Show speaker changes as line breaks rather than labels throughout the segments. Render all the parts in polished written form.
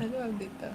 I don't have data.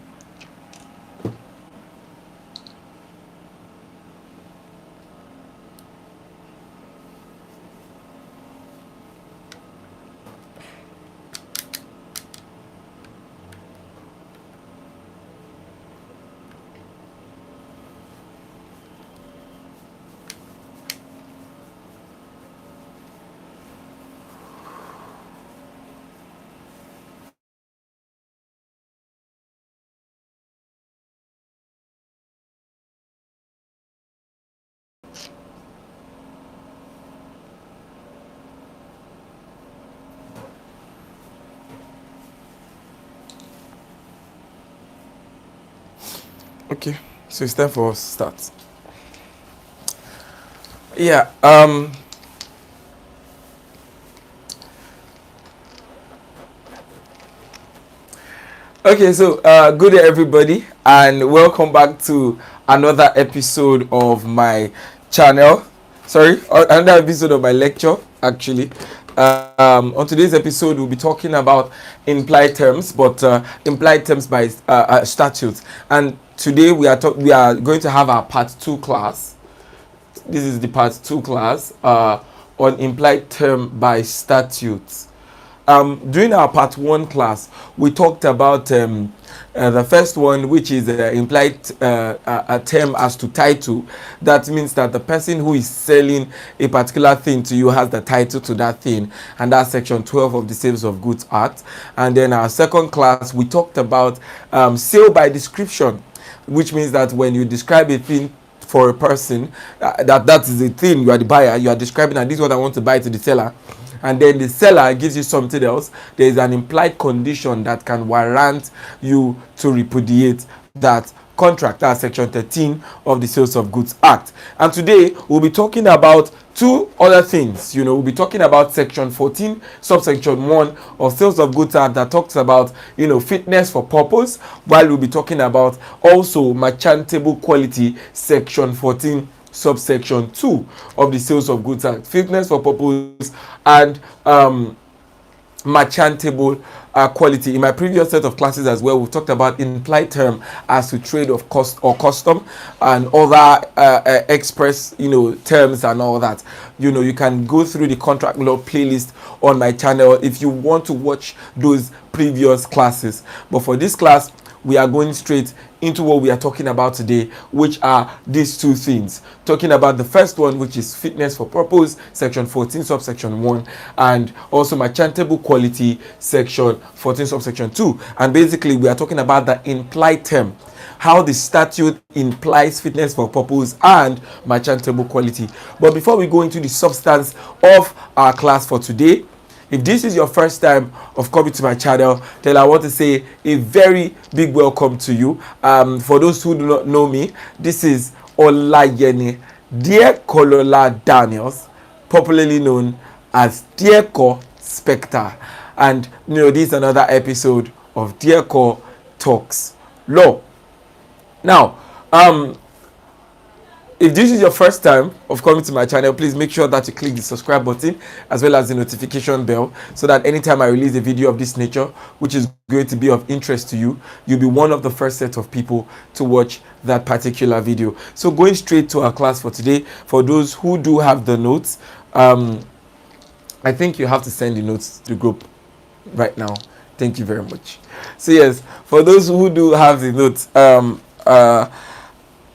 Okay, so it's time for us to start. Yeah. Okay, so good day everybody, and welcome back to another episode of my channel. Sorry, another episode of my lecture. Actually, on today's episode, we'll be talking about implied terms, but implied terms by statute. And today we are going to have our part two class. This is the part two class on implied term by statute. During our part one class, we talked about the first one, which is implied a term as to title. That means that the person who is selling a particular thing to you has the title to that thing, and that's section 12 of the Sales of Goods Act. And then our second class, we talked about sale by description, which means that when you describe a thing for a person, that is a thing, you are the buyer, you are describing, and this is what I want to buy to the seller, and then the seller gives you something else, there is an implied condition that can warrant you to repudiate that contract. That's section 13 of the Sales of Goods Act. And today we'll be talking about two other things. We'll be talking about section 14 subsection 1 of Sales of Goods Act that talks about fitness for purpose, while we'll be talking about also merchantable quality, section 14 subsection 2 of the Sales of Goods Act. Fitness for purpose and merchantable quality. In my previous set of classes as well, we've talked about implied term as to trade of cost or custom, and other express terms and all that. You can go through the contract law playlist on my channel if you want to watch those previous classes. But for this class, we are going straight into what we are talking about today, which are these two things. Talking about the first one, which is fitness for purpose, section 14 subsection 1, and also merchantable quality, section 14 subsection 2. And basically we are talking about the implied term, how the statute implies fitness for purpose and merchantable quality. But before we go into the substance of our class for today, if this is your first time of coming to my channel, then I want to say a very big welcome to you. For those who do not know me, this is Olayeni Dear Kolola Daniels, popularly known as Dear Ko Spectre. And this is another episode of Dear Ko Talks Law. Now, if this is your first time of coming to my channel, please make sure that you click the subscribe button as well as the notification bell, so that anytime I release a video of this nature, which is going to be of interest to you, you'll be one of the first set of people to watch that particular video. So going straight to our class for today, for those who do have the notes, I think you have to send the notes to the group right now. Thank you very much. So yes, for those who do have the notes,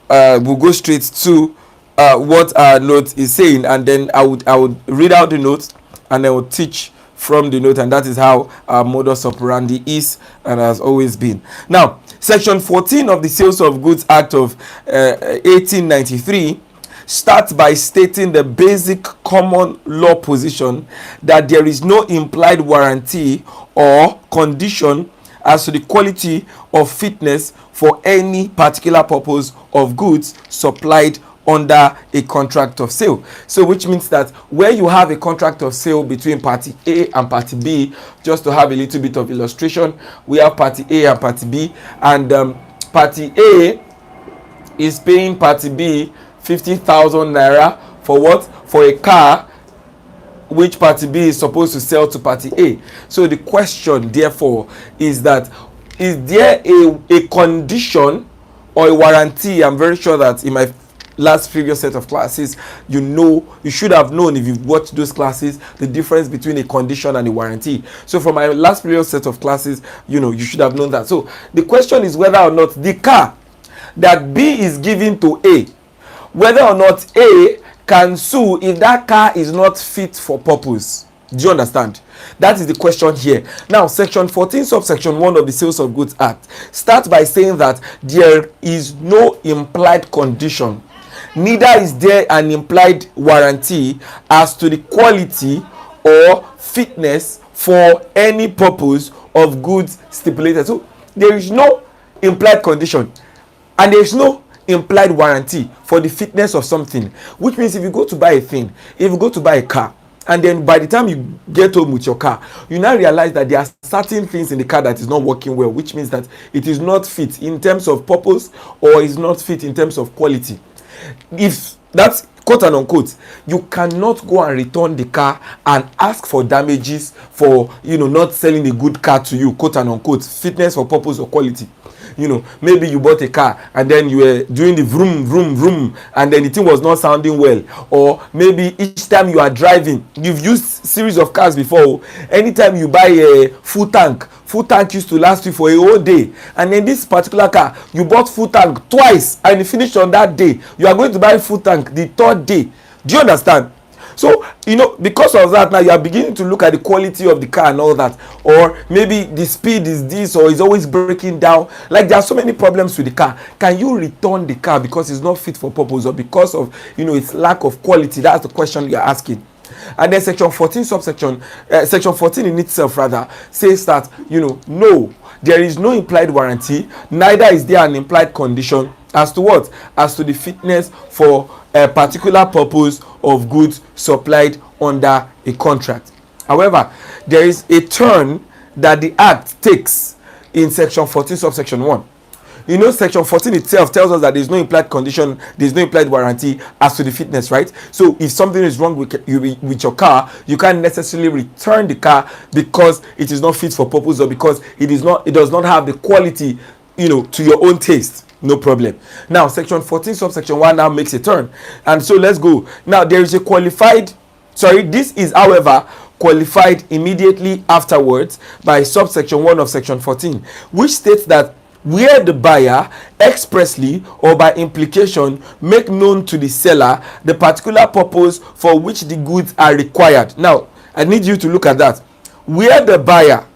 we'll go straight to what our note is saying, and then I would read out the note, and I will teach from the note, and that is how our modus operandi is and has always been. Now, section 14 of the Sales of Goods Act of 1893 starts by stating the basic common law position that there is no implied warranty or condition as to the quality of fitness for any particular purpose of goods supplied under a contract of sale. So which means that where you have a contract of sale between party A and party B, just to have a little bit of illustration, we have party A and party B, and party A is paying party B 50,000 naira for what? For a car which party B is supposed to sell to party A. So the question therefore is that is there a condition or a warranty? I'm very sure that in my last previous set of classes, you should have known, if you've watched those classes, the difference between a condition and a warranty. So from my last previous set of classes, you should have known that. So the question is whether or not the car that B is given to A, whether or not A can sue if that car is not fit for purpose. Do you understand? That is the question here. Now, section 14 subsection 1 of the Sales of Goods Act starts by saying that there is no implied condition, neither is there an implied warranty as to the quality or fitness for any purpose of goods stipulated. So there is no implied condition and there is no implied warranty for the fitness of something, which means if you go to buy a thing, if you go to buy a car, and then by the time you get home with your car, you now realize that there are certain things in the car that is not working well, which means that it is not fit in terms of purpose or is not fit in terms of quality. If that's quote and unquote, you cannot go and return the car and ask for damages for not selling a good car to you, quote and unquote, fitness for purpose or quality. Maybe you bought a car and then you were doing the vroom vroom vroom and then the thing was not sounding well, or maybe each time you are driving, you've used series of cars before, anytime you buy a full tank used to last you for a whole day, and in this particular car you bought full tank twice and you finished on that day, you are going to buy full tank the third day. Do you understand? So because of that, now you are beginning to look at the quality of the car and all that, or maybe the speed is this, or is always breaking down. Like there are so many problems with the car. Can you return the car because it's not fit for purpose, or because of its lack of quality? That's the question you are asking. And then section 14 subsection section 14 in itself rather says that no, there is no implied warranty, neither is there an implied condition as to what? As to the fitness for a particular purpose of goods supplied under a contract. However, there is a turn that the act takes in section 14 subsection 1. Section 14 itself tells us that there is no implied condition, there is no implied warranty as to the fitness, right? So if something is wrong with your car, you can't necessarily return the car because it is not fit for purpose, or because it does not have the quality to your own taste. No problem. Now section 14 subsection 1 now makes a turn, and so let's go. Now there is a this is however qualified immediately afterwards by subsection 1 of section 14, which states that where the buyer expressly or by implication make known to the seller the particular purpose for which the goods are required. Now I need you to look at that. Where the buyer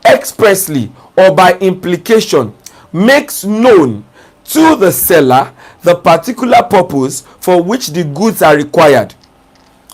expressly or by implication makes known to the seller the particular purpose for which the goods are required,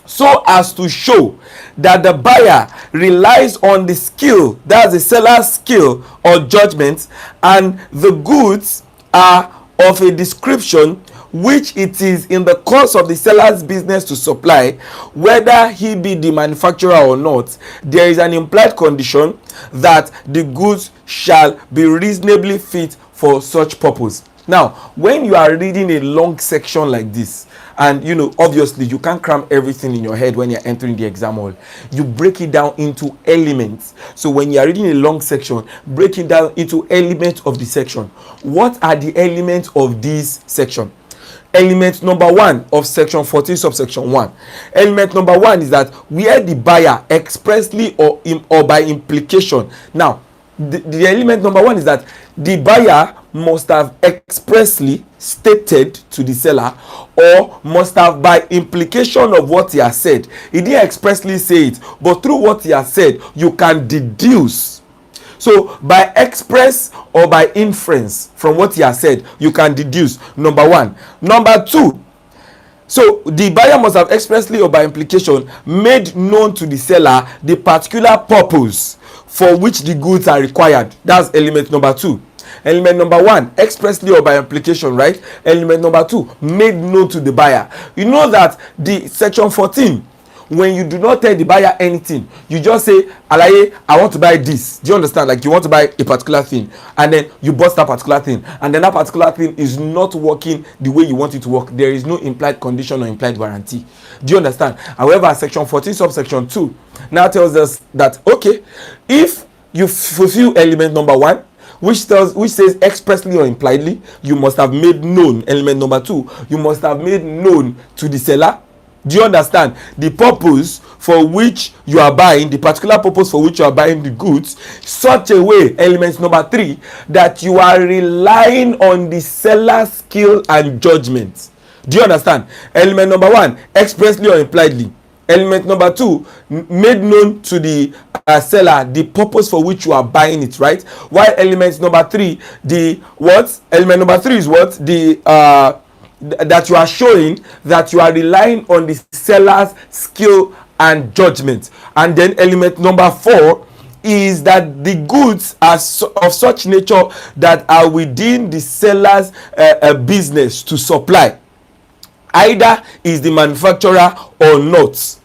so as to show that the buyer relies on the skill, that's the seller's skill or judgment, and the goods are of a description which it is in the course of the seller's business to supply, whether he be the manufacturer or not. There is an implied condition that the goods shall be reasonably fit for such purpose. Now, when you are reading a long section like this, and obviously you can't cram everything in your head when you're entering the exam hall, you break it down into elements. So when you are reading a long section, break it down into elements of the section. What are the elements of this section? Element number 1 of section 14 subsection 1. Element number 1 is that where the buyer expressly or by implication. Now the element number 1 is that the buyer must have expressly stated to the seller, or must have by implication of what he has said. He didn't expressly say it, but through what he has said you can deduce. So by express or by inference from what he has said, you can deduce. Number 1. Number 2, so the buyer must have expressly or by implication made known to the seller the particular purpose for which the goods are required. That's element number 2. Element number 1, expressly or by implication, right? Element number 2, made known to the buyer. You know that the section 14, when you do not tell the buyer anything, you just say, Alaye, I want to buy this. Do you understand? Like you want to buy a particular thing, and then you bought that particular thing, and then that particular thing is not working the way you want it to work. There is no implied condition or implied warranty. Do you understand? However, section 14 subsection 2 now tells us that, okay, if you fulfill element number 1, which says expressly or impliedly, you must have made known. Element number 2, you must have made known to the seller. Do you understand? The purpose for which you are buying, the particular purpose for which you are buying the goods, such a way, element number 3, that you are relying on the seller's skill and judgment. Do you understand? Element number 1, expressly or impliedly. Element number 2, made known to the seller the purpose for which you are buying it, right? While element number 3, the what? Element number 3 is what? The that you are showing that you are relying on the seller's skill and judgment. And then element number 4 is that the goods are of such nature that are within the seller's business to supply. Either is the manufacturer or not.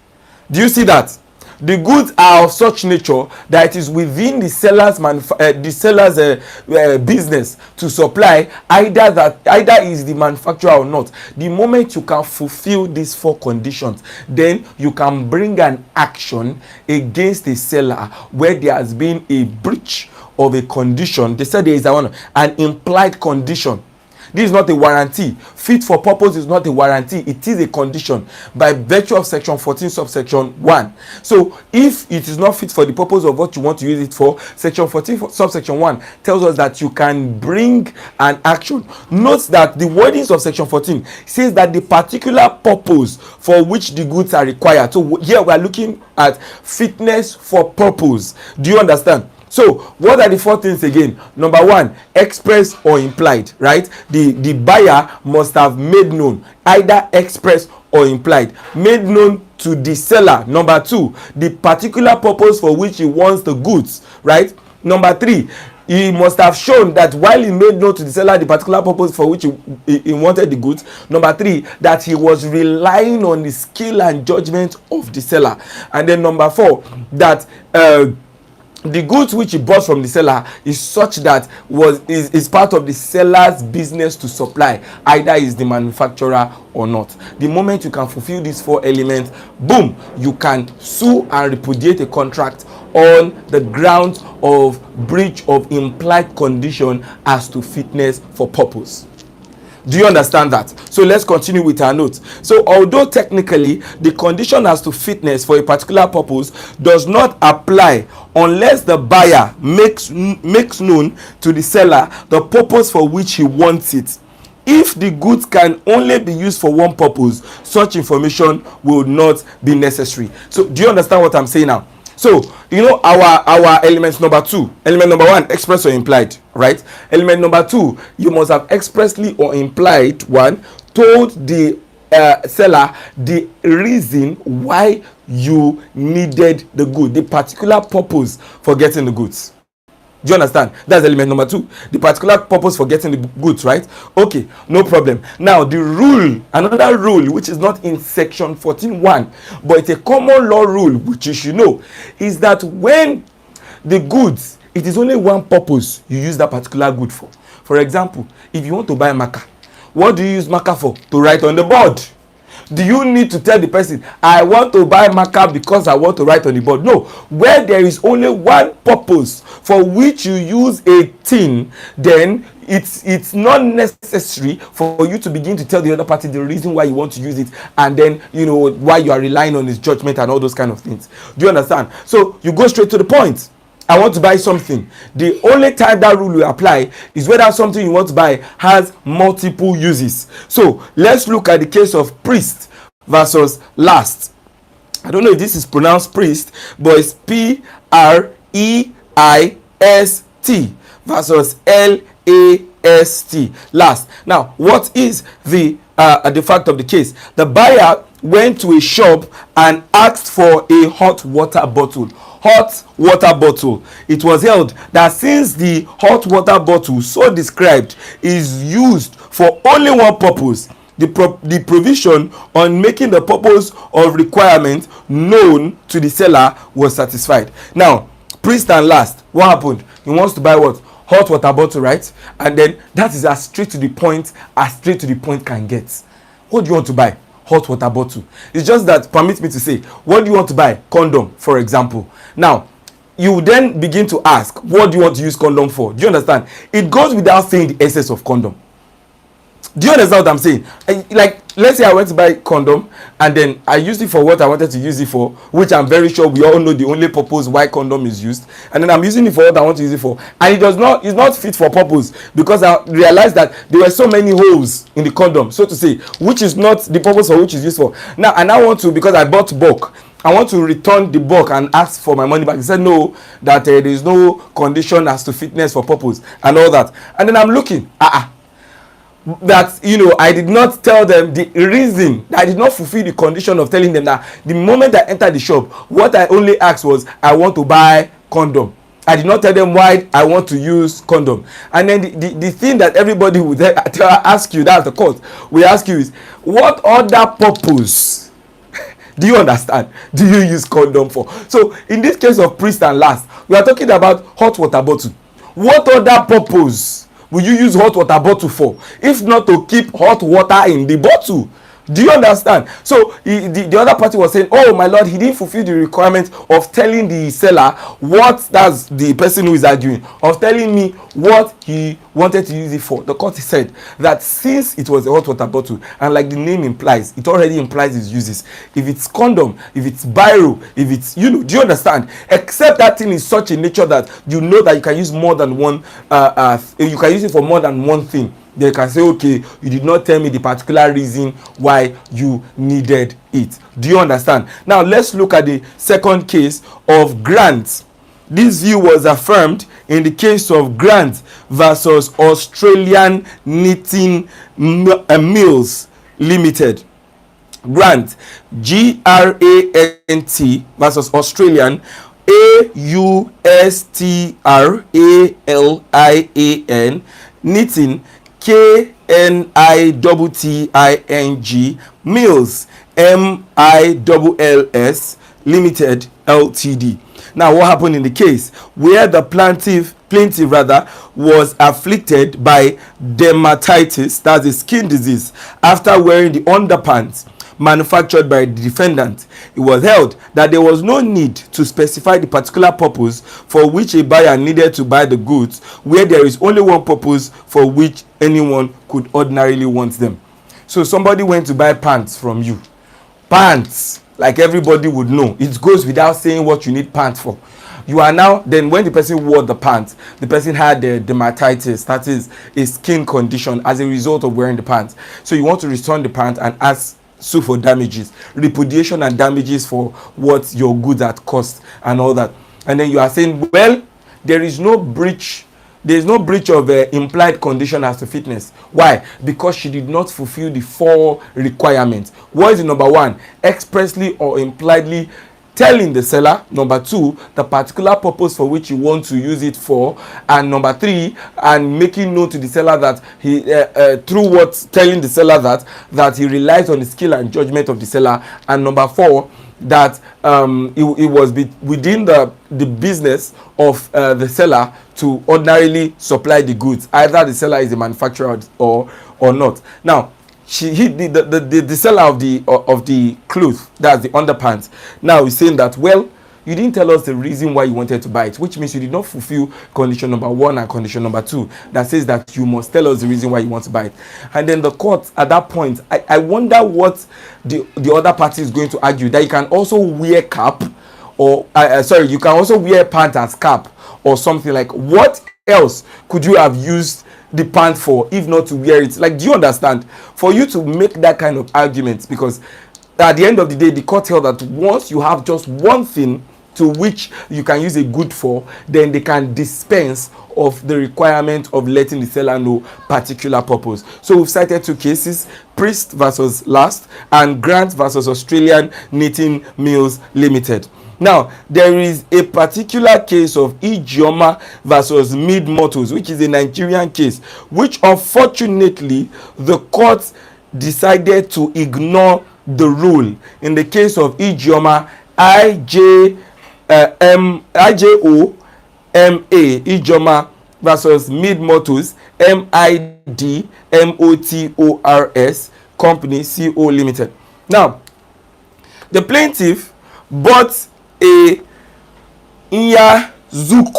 Do you see that? The goods are of such nature that it is within the seller's business to supply. Either is the manufacturer or not. The moment you can fulfill these 4 conditions, then you can bring an action against a seller where there has been a breach of a condition. They said there is an implied condition. This is not a warranty. Fit for purpose is not a warranty. It is a condition by virtue of section 14 subsection 1. So if it is not fit for the purpose of what you want to use it for, section 14 subsection 1 tells us that you can bring an action. Note that the wordings of section 14 says that the particular purpose for which the goods are required. So here we are looking at fitness for purpose. Do you understand? So what are the 4 things again? Number 1, express or implied, right? The buyer must have made known, either express or implied, made known to the seller. Number 2, the particular purpose for which he wants the goods, right? Number 3, he must have shown that while he made known to the seller the particular purpose for which he wanted the goods. Number 3, that he was relying on the skill and judgment of the seller. And then number 4, that the goods which he bought from the seller is such that is part of the seller's business to supply. Either is the manufacturer or not. The moment you can fulfill these 4 elements, boom, you can sue and repudiate a contract on the grounds of breach of implied condition as to fitness for purpose. Do you understand that? So let's continue with our notes. So although technically the condition as to fitness for a particular purpose does not apply unless the buyer makes known to the seller the purpose for which he wants it. If the goods can only be used for one purpose, such information will not be necessary. So do you understand what I'm saying now? So, you know, our elements number 2, element number 1, express or implied, right? Element number 2, you must have expressly or implied told the seller the reason why you needed the good, the particular purpose for getting the goods. Do you understand? That's element number 2. The particular purpose for getting the goods, right? Okay, no problem. Now, the rule, another rule, which is not in section 14.1, but it's a common law rule, which you should know, is that when the goods, it is only one purpose you use that particular good for. For example, if you want to buy marker, what do you use marker for? To write on the board. Do you need to tell the person, I want to buy marker because I want to write on the board? No. Where there is only one purpose for which you use a thing, then it's not necessary for you to begin to tell the other party the reason why you want to use it, and then, you know, why you are relying on his judgment and all those kind of things. Do you understand? So you go straight to the point. I want to buy something. The only time that rule will apply is whether something you want to buy has multiple uses. So let's look at the case of priest versus last. I don't know if this is pronounced priest, but it's Preist versus Last. Last. Now, what is the fact of the case? The buyer went to a shop and asked for a hot water bottle. Hot water bottle. It was held that since the hot water bottle so described is used for only one purpose, the provision on making the purpose of requirement known to the seller was satisfied. Now, priest and last, what happened? He wants to buy what? Hot water bottle, right? And then that is as straight to the point can get. What do you want to buy? Hot water bottle. It's just that, permit me to say, what do you want to buy? Condom, for example. Now, you then begin to ask, what do you want to use condom for? Do you understand? It goes without saying the essence of condom. Do you understand what I'm saying? Like, let's say I went to buy condom and then I used it for what I wanted to use it for, which I'm very sure we all know the only purpose why condom is used, and then I'm using it for what I want to use it for, and it's not fit for purpose, because I realized that there were so many holes in the condom, so to say, which is not the purpose for which it's used for. Now, and I want to, because I bought bulk, I want to return the bulk and ask for my money back. He said no, that there is no condition as to fitness for purpose and all that. And then I'm looking, that, you know, I did not tell them the reason, I did not fulfill the condition of telling them that the moment I entered the shop, what I only asked was, I want to buy condom. I did not tell them why I want to use condom. And then the thing that everybody would ask you, that's the court, we ask you is, what other purpose do you understand do you use condom for? So in this case of priest and last, we are talking about hot water bottle. What other purpose will you use hot water bottle for, if not to keep hot water in the bottle? Do you understand? So the other party was saying, oh my lord, he didn't fulfill the requirement of telling the seller what, that's the person who is arguing, of telling me what he wanted to use it for. The court said that since it was a hot water bottle, and like the name implies, it already implies its uses. If it's condom, if it's biro, if it's, you know, do you understand? Except that thing is such a nature that you know that you can use more than one, you can use it for more than one thing. They can say, okay, you did not tell me the particular reason why you needed it. Do you understand? Now let's look at the second case of Grant. This view was affirmed in the case of Grant versus Australian Knitting Mills Limited. Grant, Grant versus Australian, Australian, Knitting, Knitting, Mills, Mills Limited Ltd. Now, what happened in the case where the plaintiff was afflicted by dermatitis, that's a skin disease, after wearing the underpants manufactured by the defendant? It was held that there was no need to specify the particular purpose for which a buyer needed to buy the goods, where there is only one purpose for which anyone could ordinarily want them. So somebody went to buy pants from you. Pants, like everybody would know, it goes without saying what you need pants for. You are now, then when the person wore the pants, the person had the dermatitis, that is a skin condition as a result of wearing the pants. So you want to return the pants and sue for damages, repudiation and damages for what your goods had cost and all that. And then you are saying, well, there is no breach of implied condition as to fitness. Why? Because she did not fulfill the 4 requirements. What is the number 1? Expressly or impliedly telling the seller. Number 2, the particular purpose for which you want to use it for. And number 3, and making known to the seller that he through what telling the seller that he relies on the skill and judgment of the seller. And number 4, that it was within the business of the seller to ordinarily supply the goods, either the seller is a manufacturer or not. Now, the seller of the clothes, that's the underpants, now is saying that, well, you didn't tell us the reason why you wanted to buy it, which means you did not fulfill condition number 1 and condition number 2 that says that you must tell us the reason why you want to buy it. And then the court at that point, I wonder what the other party is going to argue, that you can also wear cap, or you can also wear pants as cap or something. Like, what else could you have used the pant for if not to wear it? Like, do you understand? For you to make that kind of argument, because at the end of the day, the court held that once you have just one thing to which you can use a good for, then they can dispense of the requirement of letting the seller know particular purpose. So we've cited 2 cases, Priest versus Last and Grant versus Australian Knitting Mills Limited. Now, there is a particular case of Ijeoma versus Mid Motors, which is a Nigerian case, which unfortunately the court decided to ignore the rule. In the case of Ijeoma, Ijeoma versus Mid Motors, Mid Motors Company Co Limited. Now, the plaintiff bought a Inya Zook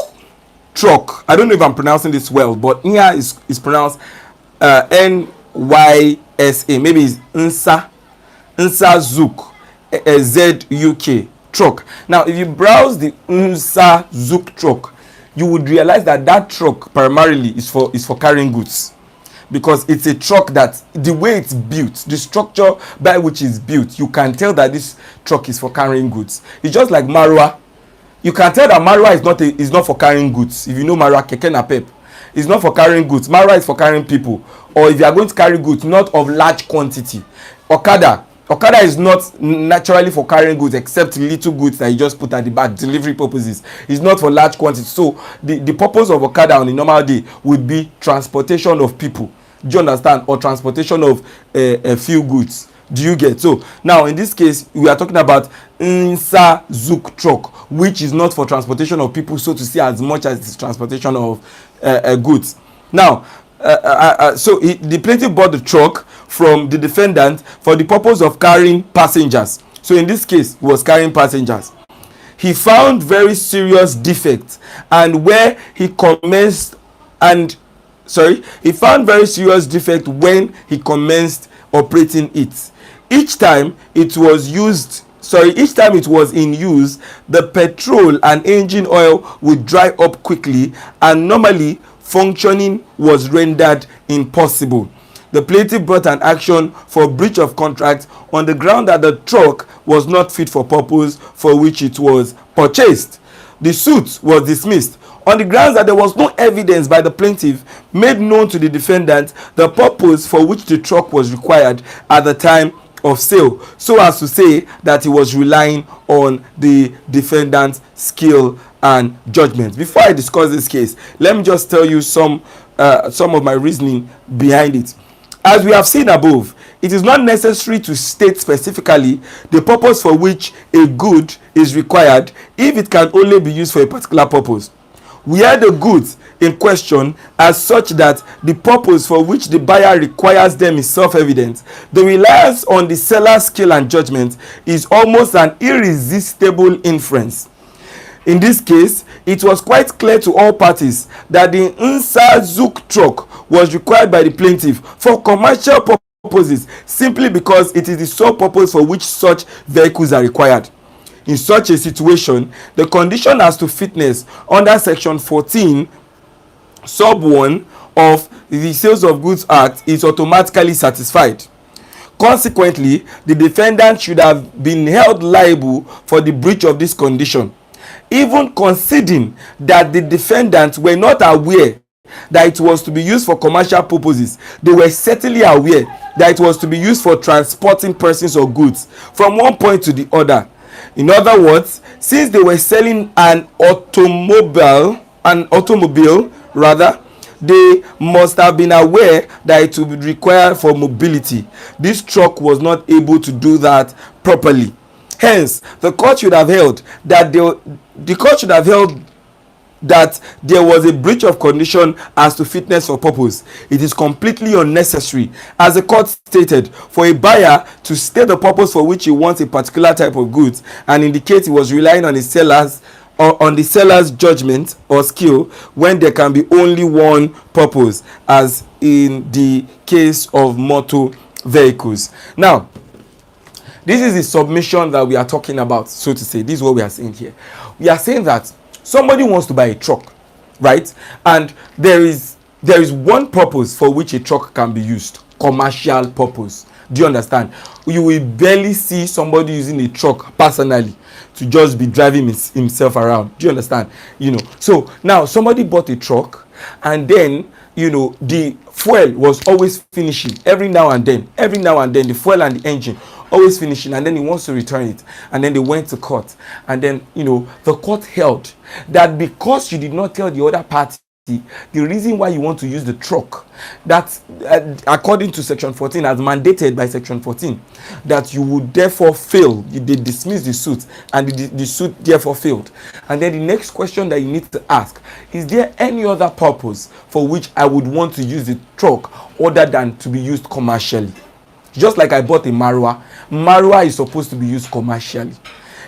truck. I don't know if I'm pronouncing this well, but Inya is pronounced Nysa. Maybe it's Nsa Zook ZUK truck. Now, if you browse the Nsa Zook truck, you would realize that that truck primarily is for carrying goods, because it's a truck that the way it's built, the structure by which it's built, you can tell that this truck is for carrying goods. It's just like Marwa. You can tell that Marwa is not for carrying goods. If you know Marwa, Keke Napep, it's not for carrying goods. Marwa is for carrying people, or if you are going to carry goods, not of large quantity. Okada is not naturally for carrying goods, except little goods that you just put at the back, delivery purposes. It's not for large quantity. So the purpose of Okada on a normal day would be transportation of people. Do you understand? Or transportation of a few goods. Do you get? So now in this case, we are talking about Nsa Zook truck, which is not for transportation of people, so to say, as much as it's transportation of goods. Now, the plaintiff bought the truck from the defendant for the purpose of carrying passengers. So in this case, he was carrying passengers. He found very serious defects, and where he commenced he found very serious defect when he commenced operating it. Each time it was in use, the petrol and engine oil would dry up quickly, and normally functioning was rendered impossible. The plaintiff brought an action for breach of contract on the ground that the truck was not fit for purpose for which it was purchased. The suit was dismissed on the grounds that there was no evidence by the plaintiff made known to the defendant the purpose for which the truck was required at the time of sale, so as to say that he was relying on the defendant's skill and judgment. Before I discuss this case, let me just tell you some of my reasoning behind it. As we have seen above, it is not necessary to state specifically the purpose for which a good is required if it can only be used for a particular purpose. Where the goods in question are such that the purpose for which the buyer requires them is self-evident, the reliance on the seller's skill and judgment is almost an irresistible inference. In this case, it was quite clear to all parties that the Nsa Zook truck was required by the plaintiff for commercial purposes, simply because it is the sole purpose for which such vehicles are required. In such a situation, the condition as to fitness under section 14 sub 1 of the Sales of Goods Act is automatically satisfied. Consequently, the defendant should have been held liable for the breach of this condition. Even conceding that the defendants were not aware that it was to be used for commercial purposes, they were certainly aware that it was to be used for transporting persons or goods from one point to the other. In other words, since they were selling an automobile, they must have been aware that it would be required for mobility. This truck was not able to do that properly. Hence, the court should have held that there was a breach of condition as to fitness for purpose. It is completely unnecessary, as the court stated, for a buyer to state the purpose for which he wants a particular type of goods and indicate he was relying on the seller's judgment or skill when there can be only one purpose, as in the case of motor vehicles. Now, this is the submission that we are talking about, so to say. This is what we are saying here. We are saying that somebody wants to buy a truck, right? And there is one purpose for which a truck can be used: commercial purpose. Do you understand? You will barely see somebody using a truck personally to just be driving himself around. Do you understand? So now somebody bought a truck, and then the fuel was always finishing every now and then the fuel and the engine always finishing, and then he wants to return it. And then they went to court, and then the court held that because you did not tell the other party the reason why you want to use the truck, that according to section 14, as mandated by section 14, that you would therefore fail. They dismiss the suit, and the suit therefore failed. And then the next question that you need to ask: is there any other purpose for which I would want to use the truck other than to be used commercially? Just like I bought a Marwa is supposed to be used commercially.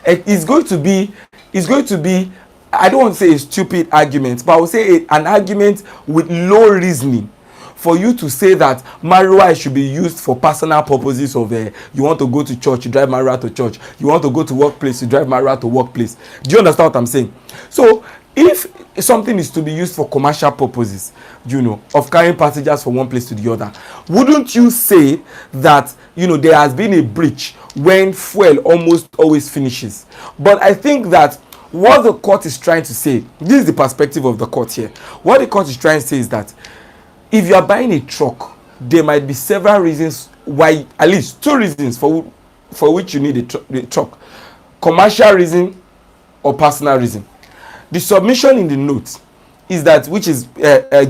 It's going to be I don't want to say a stupid argument, but I would say an argument with low reasoning for you to say that marijuana should be used for personal purposes of you want to go to church, you drive marijuana to church, you want to go to workplace, you drive marijuana to workplace. Do you understand what I'm saying? So if something is to be used for commercial purposes, of carrying passengers from one place to the other, wouldn't you say that there has been a breach when fuel almost always finishes? But I think that what the court is trying to say, this is the perspective of the court here, what the court is trying to say is that if you are buying a truck, there might be several reasons why, at least 2 reasons for which you need a truck: commercial reason or personal reason. The submission in the note is that, which is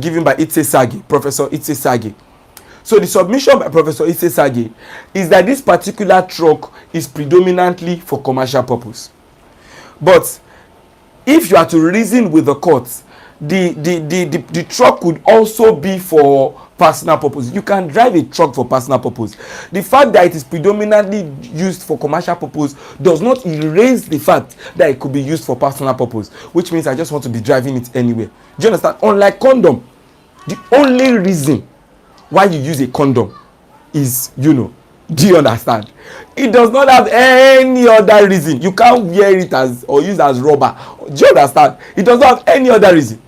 given by Professor Itse Sage. So the submission by Professor Itse Sage is that this particular truck is predominantly for commercial purpose. But if you are to reason with the court, the truck could also be for personal purpose. You can drive a truck for personal purpose. The fact that it is predominantly used for commercial purpose does not erase the fact that it could be used for personal purpose, which means I just want to be driving it anywhere. Do you understand? Unlike condom, the only reason why you use a condom is, do you understand? It does not have any other reason. You can't wear it as or use as rubber. Do you understand? It does not have any other reason.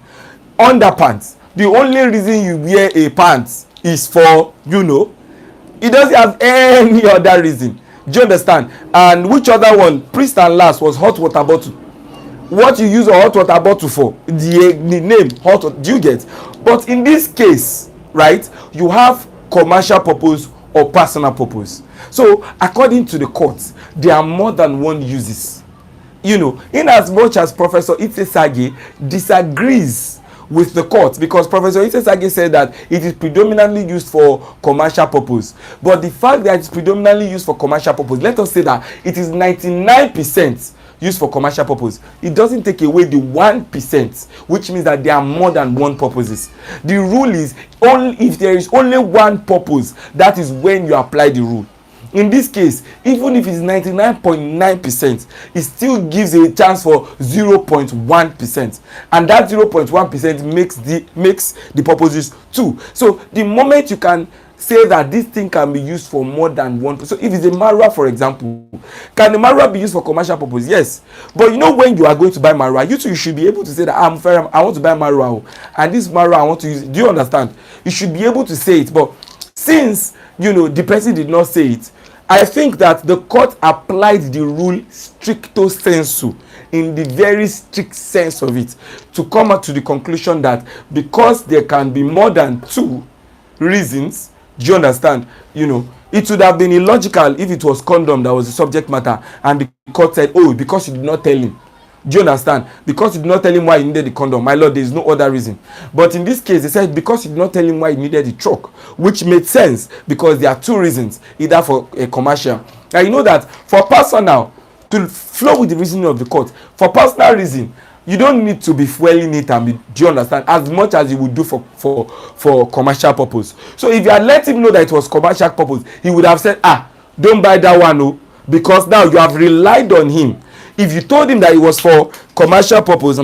Underpants, the only reason you wear a pants is for, it doesn't have any other reason. Do you understand? And which other one? Priest and last was hot water bottle. What you use a hot water bottle for, the name hot water, do you get? But in this case, right, you have commercial purpose or personal purpose. So according to the courts, there are more than one uses. In as much as Professor Itse Sage disagrees with the court, because Professor Itse Sage said that it is predominantly used for commercial purpose. But the fact that it's predominantly used for commercial purpose, let us say that it is 99% used for commercial purpose. It doesn't take away the 1%, which means that there are more than one purposes. The rule is only if there is only one purpose, that is when you apply the rule. In this case, even if it's 99.9%, it still gives a chance for 0.1%, and that 0.1% makes the purposes 2. So the moment you can say that this thing can be used for more than one. So if it's a marijuana, for example, can the marijuana be used for commercial purpose? Yes. But when you are going to buy marijuana, you should be able to say that I want to buy marijuana, and this marijuana I want to use. Do you understand? You should be able to say it. But since the person did not say it, I think that the court applied the rule stricto sensu, in the very strict sense of it, to come out to the conclusion that because there can be more than 2 reasons, do you understand? It would have been illogical if it was condom that was the subject matter, and the court said, oh, because you did not tell him. Do you understand? Because you did not tell him why he needed the condom. My lord, there is no other reason. But in this case, they said because you did not tell him why he needed the truck, which made sense because there are 2 reasons, either for a commercial. And you know that for personal, to flow with the reasoning of the court, for personal reason, you don't need to be fueling it do you understand, as much as you would do for commercial purpose. So if you had let him know that it was commercial purpose, he would have said, don't buy that one, no, because now you have relied on him. If you told him that it was for commercial purpose,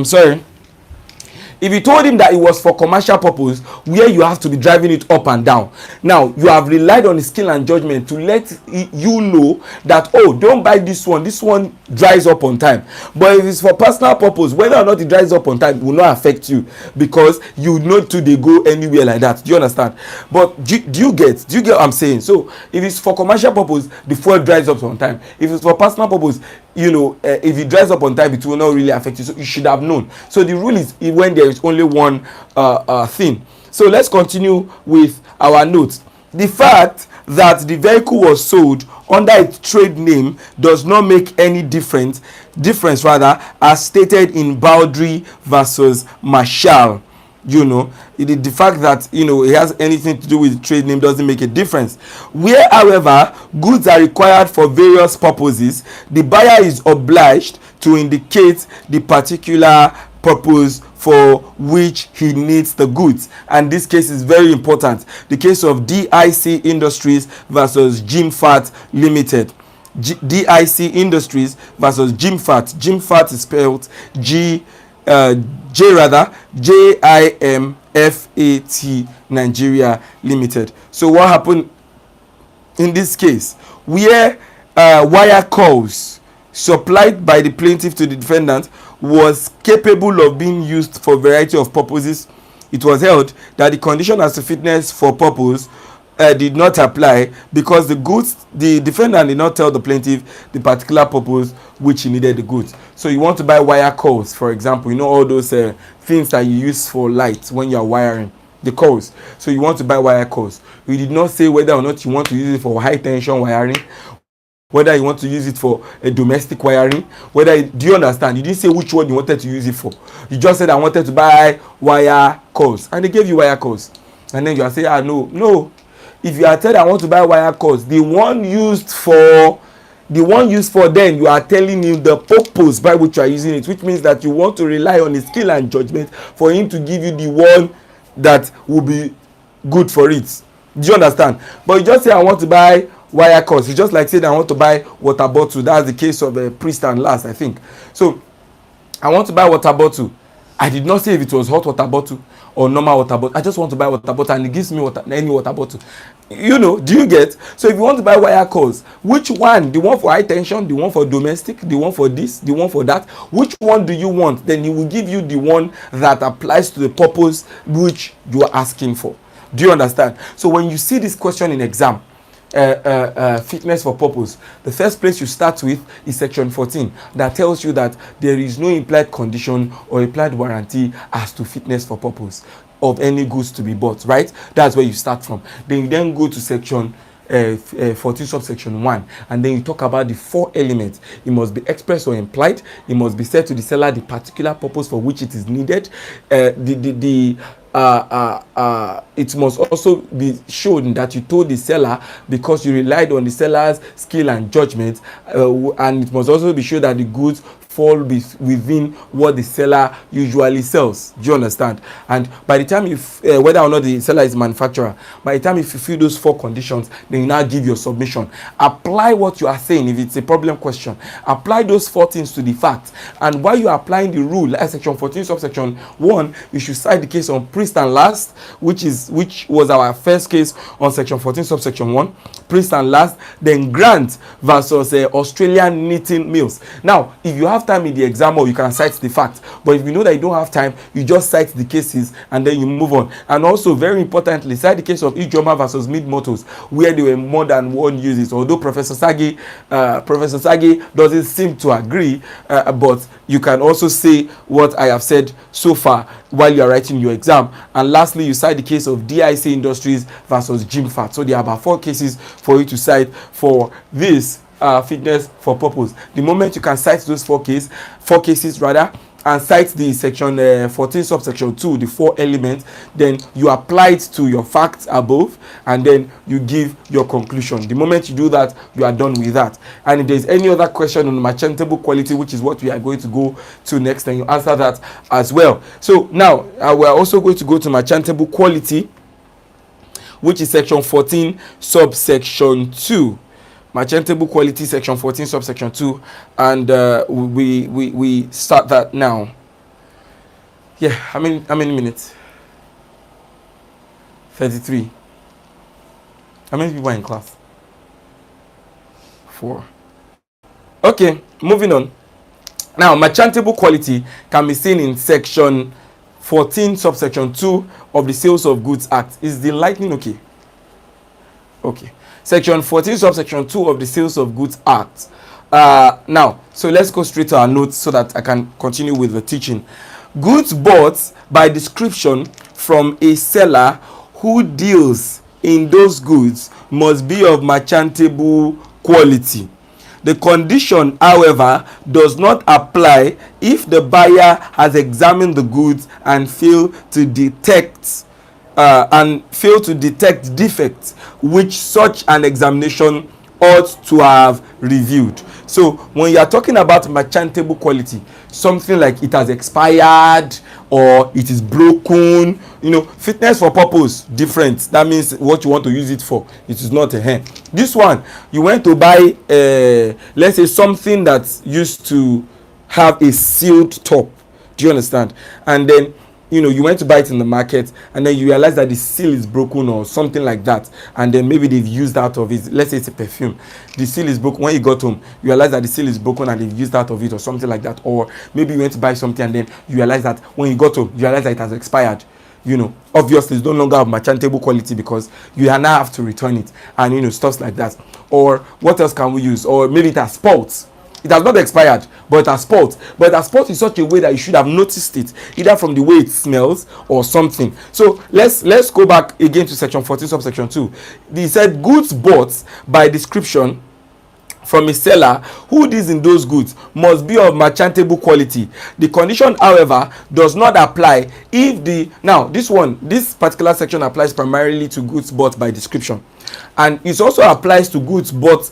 if you told him that it was for commercial purpose, where you have to be driving it up and down, now you have relied on his skill and judgment to let you know that, oh, don't buy this one dries up on time. But if it's for personal purpose, whether or not it dries up on time will not affect you, because you know they go anywhere like that. Do you understand? But do you get what I'm saying? So if it's for commercial purpose, the fuel dries up on time. If it's for personal purpose, if it dries up on time, it will not really affect you. So you should have known. So the rule is when there is only one thing. So let's continue with our notes. The fact that the vehicle was sold under its trade name does not make any difference as stated in Baldry versus Marshall. The fact that it has anything to do with the trade name doesn't make a difference. Where, however, goods are required for various purposes, the buyer is obliged to indicate the particular purpose for which he needs the goods, and this case is very important. The case of DIC Industries versus Jimfat Limited. DIC Industries versus Jimfat. Jimfat is spelled G JIMFAT Nigeria Limited. So what happened in this case, where wire calls supplied by the plaintiff to the defendant was capable of being used for a variety of purposes, it was held that the condition as to fitness for purpose did not apply because the defendant did not tell the plaintiff the particular purpose which he needed the goods. So you want to buy wire coils, for example, you know, all those things that you use for lights when you are wiring the coils. So you want to buy wire coils. You did not say whether or not you want to use it for high tension wiring, whether you want to use it for a domestic wiring, do you understand? You didn't say which one you wanted to use it for. You just said I wanted to buy wire coils, and they gave you wire coils, and then you are saying, no. If you are telling I want to buy wire coils, the one used for, then you are telling him the purpose by which you are using it, which means that you want to rely on his skill and judgment for him to give you the one that will be good for it. Do you understand? But you just say I want to buy wire coils. It's just like saying I want to buy water bottle. That's the case of Priest and Last, I think. So I want to buy water bottle. I did not say if it was hot water bottle or normal water bottle. I just want to buy water bottle, and it gives me any water bottle. You know, do you get? So if you want to buy wire coils, which one? The one for high tension, the one for domestic, the one for this, the one for that? Which one do you want? Then he will give you the one that applies to the purpose which you are asking for. Do you understand? So when you see this question in exam, fitness for purpose, the first place you start with is section 14 that tells you that there is no implied condition or implied warranty as to fitness for purpose of any goods to be bought, right? That's where you start from. Then you then go to section 14 subsection 1, and then you talk about the 4 elements. It must be expressed or implied. It must be said to the seller the particular purpose for which it is needed. It must also be shown that you told the seller because you relied on the seller's skill and judgment, and it must also be shown that the goods fall within what the seller usually sells. Do you understand? And by the time you whether or not the seller is manufacturer, by the time you fulfill those 4 conditions, then you now give your submission. Apply what you are saying. If it's a problem question, apply those 4 things to the fact. And while you are applying the rule, like section 14 subsection 1, you should cite the case on Priest and Last, which was our first case on section 14 subsection 1, Priest and Last. Then Grant versus Australian knitting mills. Now, if you have time in the exam, or you can cite the fact, but if you know that you don't have time, you just cite the cases and then you move on. And also, very importantly, cite the case of Ijoma versus Mid Motors, where there were more than one uses. Although Professor Sagi doesn't seem to agree, but you can also say what I have said so far while you are writing your exam. And lastly, you cite the case of DIC Industries versus Jimfat. So there are about 4 cases for you to cite for this fitness for purpose. The moment you can cite those 4 cases and cite the section 14 subsection 2, the 4 elements, then you apply it to your facts above, and then you give your conclusion. The moment you do that, you are done with that. And if there's any other question on merchantable quality, which is what we are going to go to next, then you answer that as well. So now we are also going to go to merchantable quality, which is section 14 subsection 2. Merchantable quality, section 14 subsection 2, and we start that now. Yeah, how many minutes? 33. How many people are in class? 4. Okay, moving on. Now, merchantable quality can be seen in section 14 subsection 2 of the Sales of Goods Act. Is the lightning okay? Okay. Section 14 subsection 2 of the Sales of Goods Act. Now, so let's go straight to our notes so that I can continue with the teaching. Goods bought by description from a seller who deals in those goods must be of merchantable quality. The condition, however, does not apply if the buyer has examined the goods and failed to detect defects which such an examination ought to have reviewed. So when you are talking about merchantable quality, something like it has expired or it is broken, fitness for purpose, different. That means what you want to use it for. It is not a hand. This one, you went to buy let's say something that used to have a sealed top. Do you understand? And then, you went to buy it in the market, and then you realize that the seal is broken or something like that, and then maybe they've used out of it. Let's say it's a perfume, the seal is broken. When you got home, you realize that the seal is broken and they've used out of it or something like that. Or maybe you went to buy something, and then you realize that when you got home, you realize that it has expired. Obviously it's no longer of merchantable quality because you now have to return it, and stuff like that. Or what else can we use? Or maybe it has spots. It has not expired, but it has spots. But it has spots in such a way that you should have noticed it, either from the way it smells or something. So let's go back again to section 14, subsection 2. They said goods bought by description from a seller who deals in those goods must be of merchantable quality. The condition, however, does not apply if this particular section applies primarily to goods bought by description, and it also applies to goods bought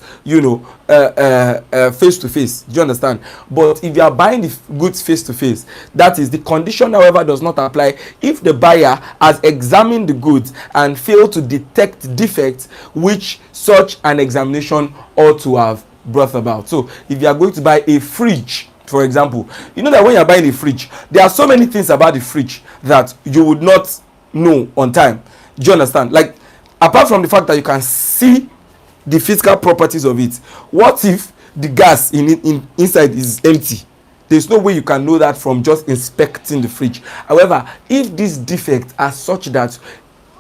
face to face. Do you understand? But if you are buying the goods face to face, that is, the condition, however, does not apply if the buyer has examined the goods and failed to detect defects which such an examination ought to have brought about. So if you are going to buy a fridge, for example, you know that when you are buying a fridge, there are so many things about the fridge that you would not know on time. Do you understand? Like, apart from the fact that you can see the physical properties of it, what if the gas inside is empty? There's no way you can know that from just inspecting the fridge. However, if these defects are such that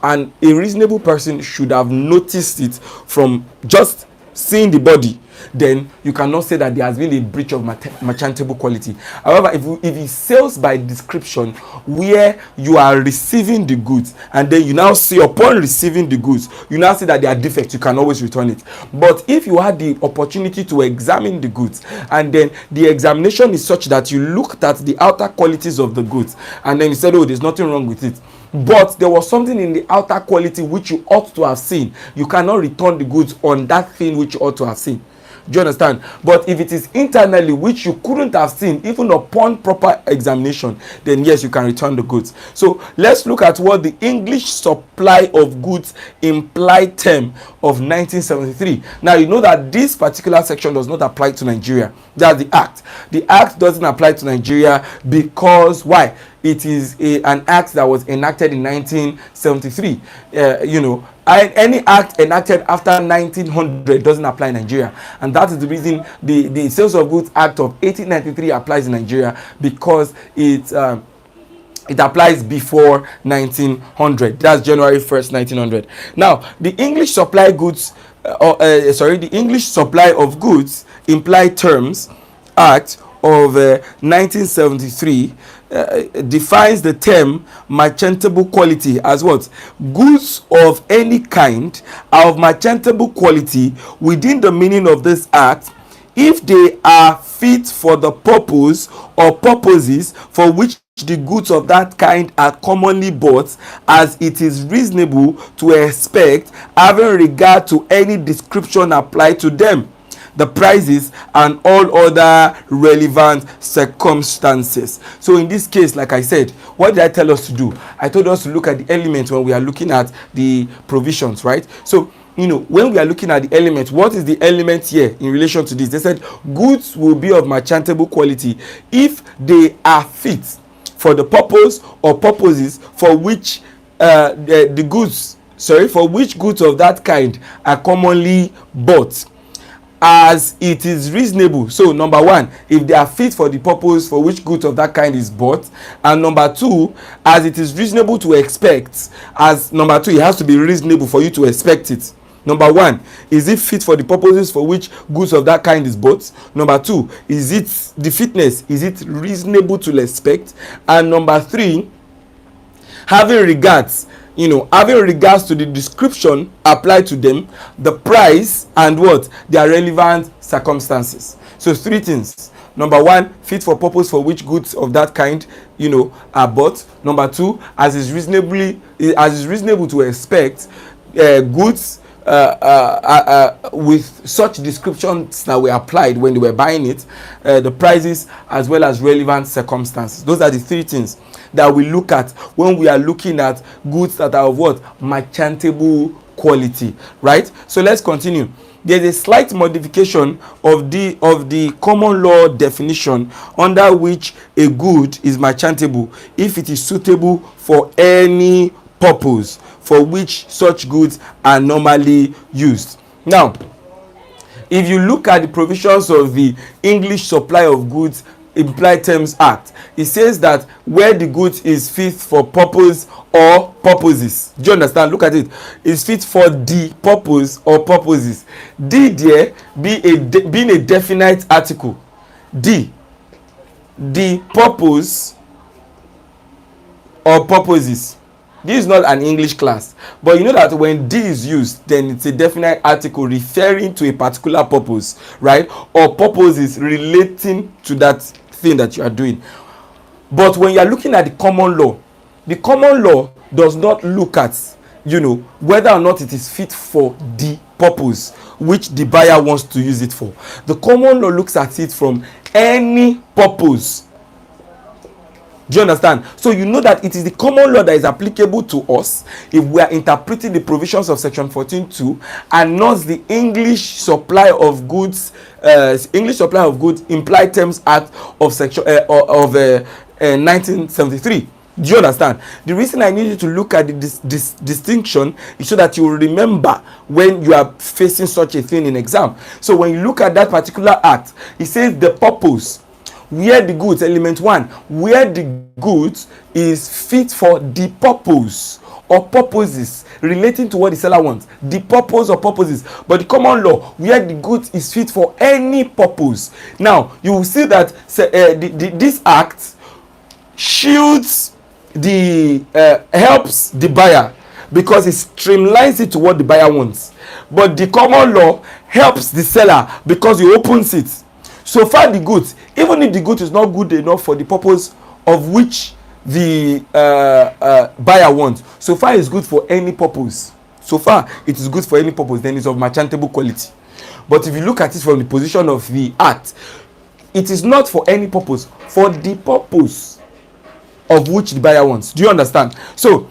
a reasonable person should have noticed it from just seeing the body, then you cannot say that there has been a breach of merchantable quality. However, if it sells by description, where you are receiving the goods and then you now see, upon receiving the goods, you now see that there are defects, you can always return it. But if you had the opportunity to examine the goods, and then the examination is such that you looked at the outer qualities of the goods and then you said, oh, there's nothing wrong with it, but there was something in the outer quality which you ought to have seen, you cannot return the goods on that thing which you ought to have seen. Do you understand? But if it is internally which you couldn't have seen even upon proper examination, then yes, you can return the goods. So let's look at what the English Supply of Goods Implied term of 1973. Now, you know that this particular section does not apply to Nigeria. That's the act. The act doesn't apply to Nigeria because why? It is an act that was enacted in 1973. Any act enacted after 1900 doesn't apply in Nigeria, and that is the reason the Sales of Goods Act of 1893 applies in Nigeria, because it applies before 1900. That's January 1st, 1900. Now, the English Supply the English Supply of Goods Implied Terms Act of 1973 defines the term merchantable quality as what? Goods of any kind are of merchantable quality within the meaning of this act if they are fit for the purpose or purposes for which the goods of that kind are commonly bought, as it is reasonable to expect, having regard to any description applied to them, the prices, and all other relevant circumstances. So in this case, like I said, what did I tell us to do? I told us to look at the elements when we are looking at the provisions, right? So, when we are looking at the element, what is the element here in relation to this? They said goods will be of merchantable quality if they are fit for the purpose or purposes for which for which goods of that kind are commonly bought, as it is reasonable. So number one, if they are fit for the purpose for which goods of that kind is bought, and number two, as it is reasonable to expect. As number two, it has to be reasonable for you to expect it. Number one, is it fit for the purposes for which goods of that kind is bought? Number two, is it the fitness, is it reasonable to expect? And number three, having regards to the description applied to them, the price, and what? Their relevant circumstances. So three things. Number one, fit for purpose for which goods of that kind are bought. Number two, as is reasonable to expect goods with such descriptions that were applied when they were buying it, the prices, as well as relevant circumstances. Those are the three things that we look at when we are looking at goods that are of what? Merchantable quality, right? So let's continue. there's a slight modification of the common law definition under which a good is merchantable if it is suitable for any purpose for which such goods are normally used. Now, if you look at the provisions of the English Supply of Goods Implied Terms Act, it says that where the goods is fit for purpose or purposes. Do you understand? Look at it. It's fit for the purpose or purposes. D there being a definite article. D, the purpose or purposes. This is not an English class, but you know that when D is used, then it's a definite article referring to a particular purpose, right? Or purposes relating to that thing that you are doing. But when you are looking at the common law does not look at, whether or not it is fit for the purpose which the buyer wants to use it for. The common law looks at it from any purpose. Do you understand? So you know that it is the common law that is applicable to us if we are interpreting the provisions of section 14.2 and not the English Supply of Goods Implied Terms Act of section 1973. Do you understand? The reason I need you to look at this distinction is so that you will remember when you are facing such a thing in exam. So when you look at that particular act, it says the purpose where the goods, element 1, where the goods is fit for the purpose or purposes relating to what the seller wants, the purpose or purposes. But the common law where the goods is fit for any purpose. Now you will see that this act shields helps the buyer because it streamlines it to what the buyer wants. But the common law helps the seller because it opens it. So far the goods, even if the good is not good enough for the purpose of which the buyer wants, so far it's good for any purpose. So far it is good for any purpose, then it's of merchantable quality. But if you look at it from the position of the act, it is not for any purpose, for the purpose of which the buyer wants. Do you understand? So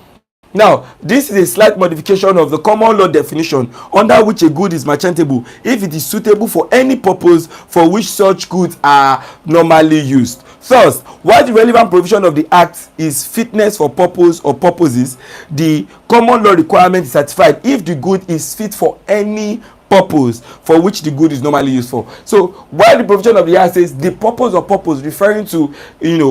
now, this is a slight modification of the common law definition under which a good is merchantable if it is suitable for any purpose for which such goods are normally used. Thus, while the relevant provision of the act is fitness for purpose or purposes, the common law requirement is satisfied if the good is fit for any purpose for which the good is normally used for. So while the provision of the act says the purpose or purpose, referring to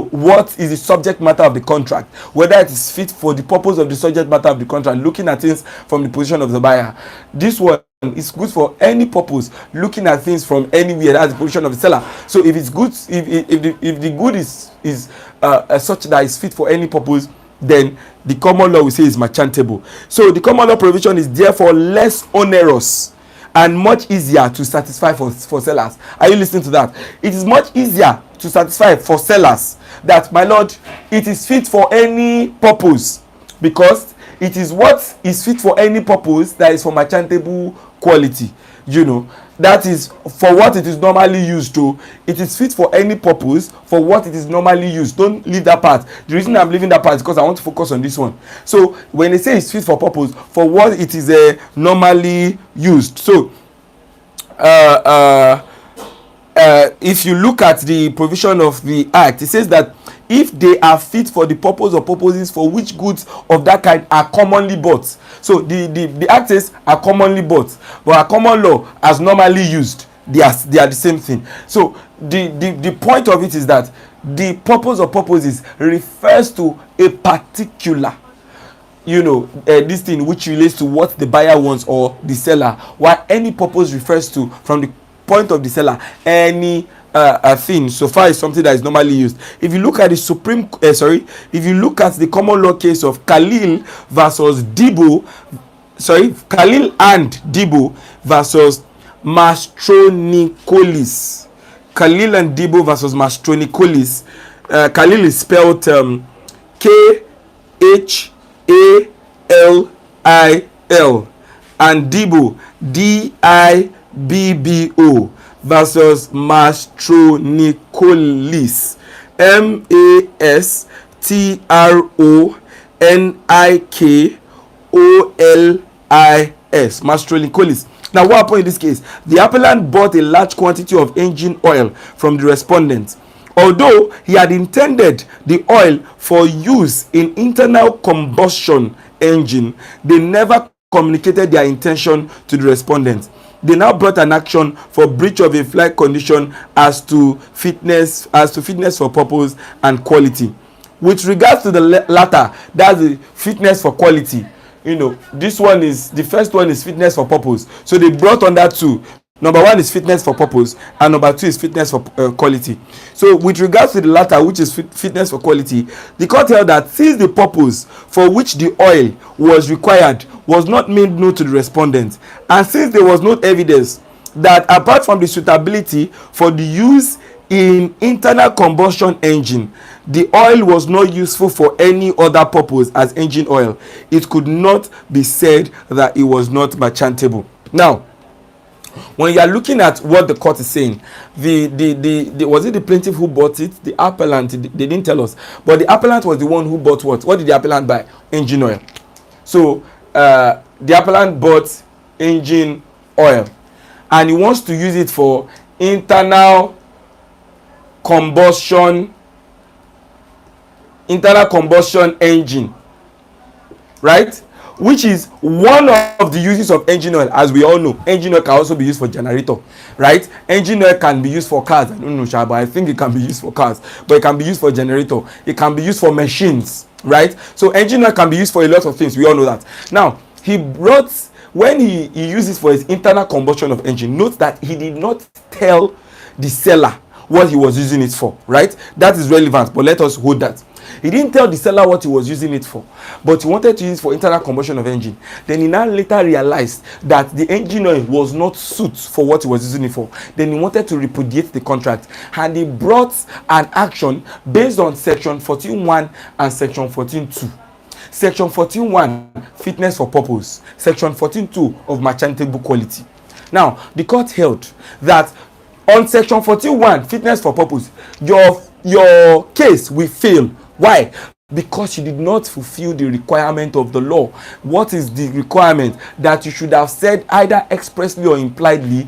what is the subject matter of the contract, whether it is fit for the purpose of the subject matter of the contract, looking at things from the position of the buyer. This one is good for any purpose, looking at things from anywhere. That's the position of the seller. So if it's good, if the good is such that it's fit for any purpose, then the common law will say is merchantable. So the common law provision is therefore less onerous and much easier to satisfy for sellers. Are you listening to that? It is much easier to satisfy for sellers that, my lord, it is fit for any purpose, because it is what is fit for any purpose that is for merchantable quality. That is for what it is normally used to. It is fit for any purpose for what it is normally used. Don't leave that part. The reason I'm leaving that part is because I want to focus on this one. So when they say it's fit for purpose, for what it is normally used. So if you look at the provision of the act, it says that if they are fit for the purpose or purposes for which goods of that kind are commonly bought. So the act says are commonly bought, but a common law as normally used, they are the same thing. So the point of it is that the purpose or purposes refers to a particular this thing which relates to what the buyer wants or the seller, while any purpose refers to, from the point of the seller, any thing so far is something that is normally used. If you look at the if you look at the common law case of Khalil and Debo versus Mastronikolis. Khalil and Debo versus Mastronikolis. Khalil is spelled Khalil and Debo Dibbo versus Mastronikolis Mastronikolis. Mastronikolis. Now, what happened in this case? The appellant bought a large quantity of engine oil from the respondent. Although he had intended the oil for use in internal combustion engine, they never communicated their intention to the respondent. They now brought an action for breach of implied condition as to fitness for purpose and quality. With regards to the latter, that's the fitness for quality. This one is, the first one is fitness for purpose. So they brought on that too. Number one is fitness for purpose, and number two is fitness for quality. So with regards to the latter, which is fitness for quality, the court held that since the purpose for which the oil was required was not made known to the respondent, and since there was no evidence that apart from the suitability for the use in internal combustion engine, the oil was not useful for any other purpose as engine oil, it could not be said that it was not merchantable. Now, when you are looking at what the court is saying, the was it the plaintiff who bought it? The appellant, they didn't tell us, but the appellant was the one who bought what? What did the appellant buy? Engine oil. So the appellant bought engine oil, and he wants to use it for internal combustion engine, right? Which is one of the uses of engine oil. As we all know, engine oil can also be used for generator, right? Engine oil can be used for cars. I don't know, but I think it can be used for cars, but it can be used for generator. It can be used for machines, right? So engine oil can be used for a lot of things. We all know that. Now, when he uses for his internal combustion of engine, note that he did not tell the seller what he was using it for, right? That is relevant, but let us hold that. He didn't tell the seller what he was using it for, but he wanted to use it for internal combustion of engine. Then he now later realized that the engine oil was not suit for what he was using it for. Then he wanted to repudiate the contract, and he brought an action based on section 14.1 and section 14.2. Section 14.1, fitness for purpose. Section 14.2 of merchantable quality. Now, the court held that on section 14.1, fitness for purpose, your case will fail. Why? Because you did not fulfill the requirement of the law. What is the requirement? That you should have said either expressly or impliedly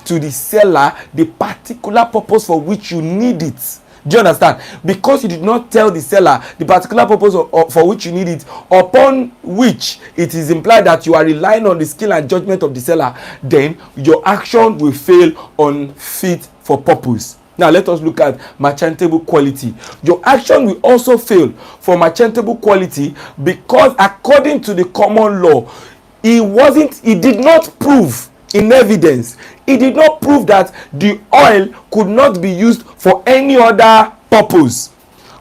to the seller the particular purpose for which you need it. Do you understand? Because you did not tell the seller the particular purpose for which you need it, upon which it is implied that you are relying on the skill and judgment of the seller, then your action will fail on fit for purpose. Now let us look at merchantable quality. Your action will also fail for merchantable quality because according to the common law, he did not prove in evidence. He did not prove that the oil could not be used for any other purpose.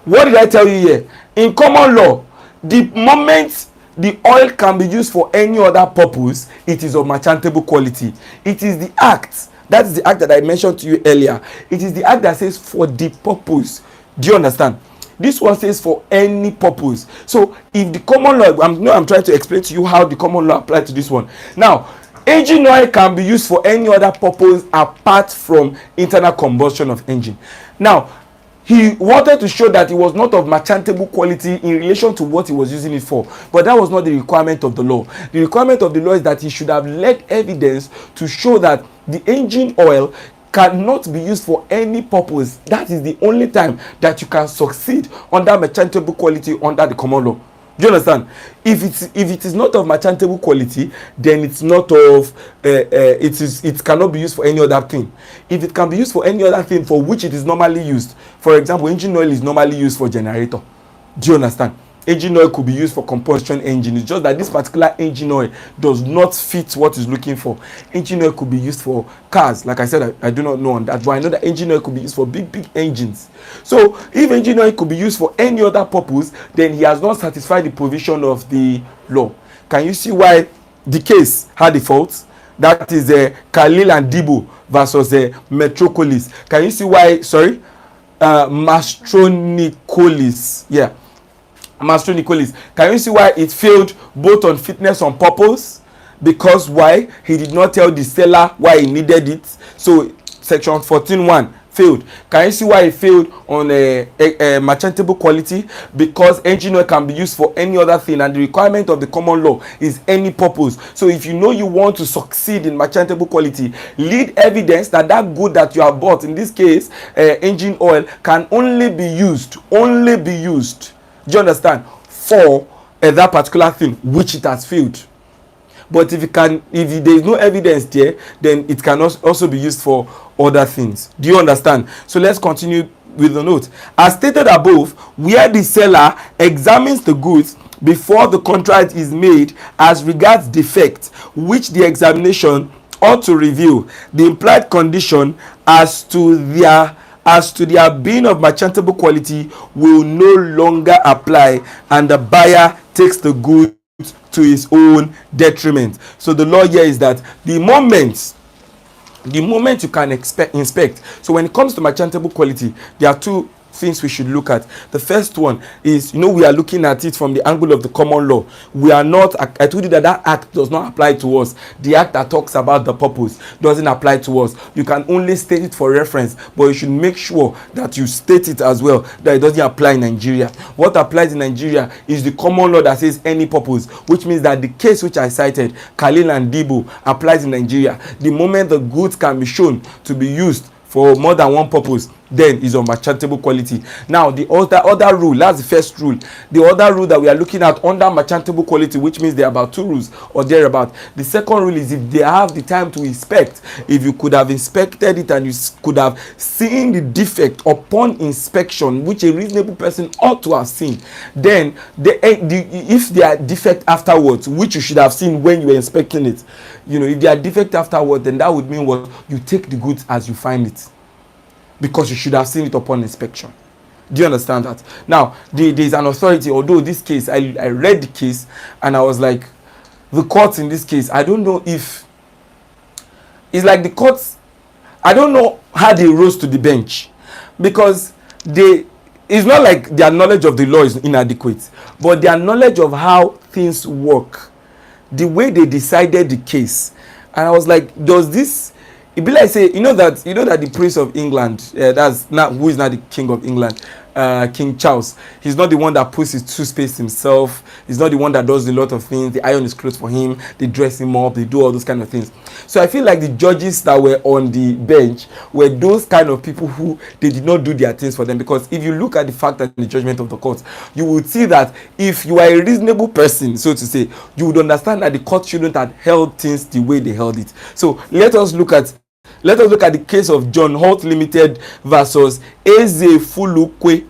What did I tell you here? In common law, the moment the oil can be used for any other purpose, it is of merchantable quality. It is the act. That is the act that I mentioned to you earlier. It is the act that says for the purpose. Do you understand? This one says for any purpose. So if the common law, I'm trying to explain to you how the common law applies to this one. Now, engine oil can be used for any other purpose apart from internal combustion of engine. Now, he wanted to show that it was not of merchantable quality in relation to what he was using it for, but that was not the requirement of the law. The requirement of the law is that he should have led evidence to show that the engine oil cannot be used for any purpose. That is the only time that you can succeed under merchantable quality under the common law. Do you understand? If it is not of merchantable quality, then it's not of it cannot be used for any other thing. If it can be used for any other thing for which it is normally used, for example, engine oil is normally used for generator. Do you understand? Engine oil could be used for combustion engine. It's just that this particular engine oil does not fit what is looking for. Engine oil could be used for cars. Like I said, I do not know on that, but I know that engine oil could be used for big engines. So if engine oil could be used for any other purpose, then he has not satisfied the provision of the law. Can you see why the case had a fault? That is Khalil and Dibo versus Metropolis. Can you see why? Mastronicolis. Yeah. Mastronicolis. Can you see why it failed both on fitness on purpose? Because why? He did not tell the seller why he needed it. So section 14.1, failed. Can you see why it failed on a merchantable quality? Because engine oil can be used for any other thing, and the requirement of the common law is any purpose. So if you know you want to succeed in merchantable quality, lead evidence that that good that you have bought, in this case engine oil, can only be used, do you understand, for that particular thing which it has failed. But if there is no evidence there, then it can also be used for other things. Do you understand? So let's continue with the note. As stated above, where the seller examines the goods before the contract is made as regards defect, which the examination ought to reveal, the implied condition as to their being of merchantable quality will no longer apply, and the buyer takes the goods to his own detriment. So the law here is that the moment you can inspect. So when it comes to merchantable quality, there are two things we should look at. The first one is, we are looking at it from the angle of the common law. We are not, I told you that act does not apply to us. The act that talks about the purpose doesn't apply to us. You can only state it for reference, but you should make sure that you state it as well, that it doesn't apply in Nigeria. What applies in Nigeria is the common law that says any purpose, which means that the case which I cited, Khalil and Dibo, applies in Nigeria. The moment the goods can be shown to be used for more than one purpose, then is of merchantable quality. Now the other rule, that's the first rule. The other rule that we are looking at under merchantable quality, which means there are about 2 rules or thereabout. The second rule is if they have the time to inspect. If you could have inspected it and you could have seen the defect upon inspection, which a reasonable person ought to have seen, then if they are defect afterwards, which you should have seen when you were inspecting it, if they are defect afterwards, then that would mean what? You take the goods as you find it, because you should have seen it upon inspection. Do you understand that? Now, there is an authority, although this case, I read the case and I was like, the courts in this case, I don't know if, it's like the courts, I don't know how they rose to the bench, because it's not like their knowledge of the law is inadequate, but their knowledge of how things work, the way they decided the case. And I was like, does this, it be like say, that the Prince of England, that's not who is not the King of England, King Charles. He's not the one that puts his toothpaste himself. He's not the one that does a lot of things. They iron his clothes for him. They dress him up. They do all those kind of things. So I feel like the judges that were on the bench were those kind of people who they did not do their things for them. Because if you look at the fact and the judgment of the court, you would see that if you are a reasonable person, so to say, you would understand that the court shouldn't have held things the way they held it. So let us look at the case of John Holt Limited versus Eze Fulukwe.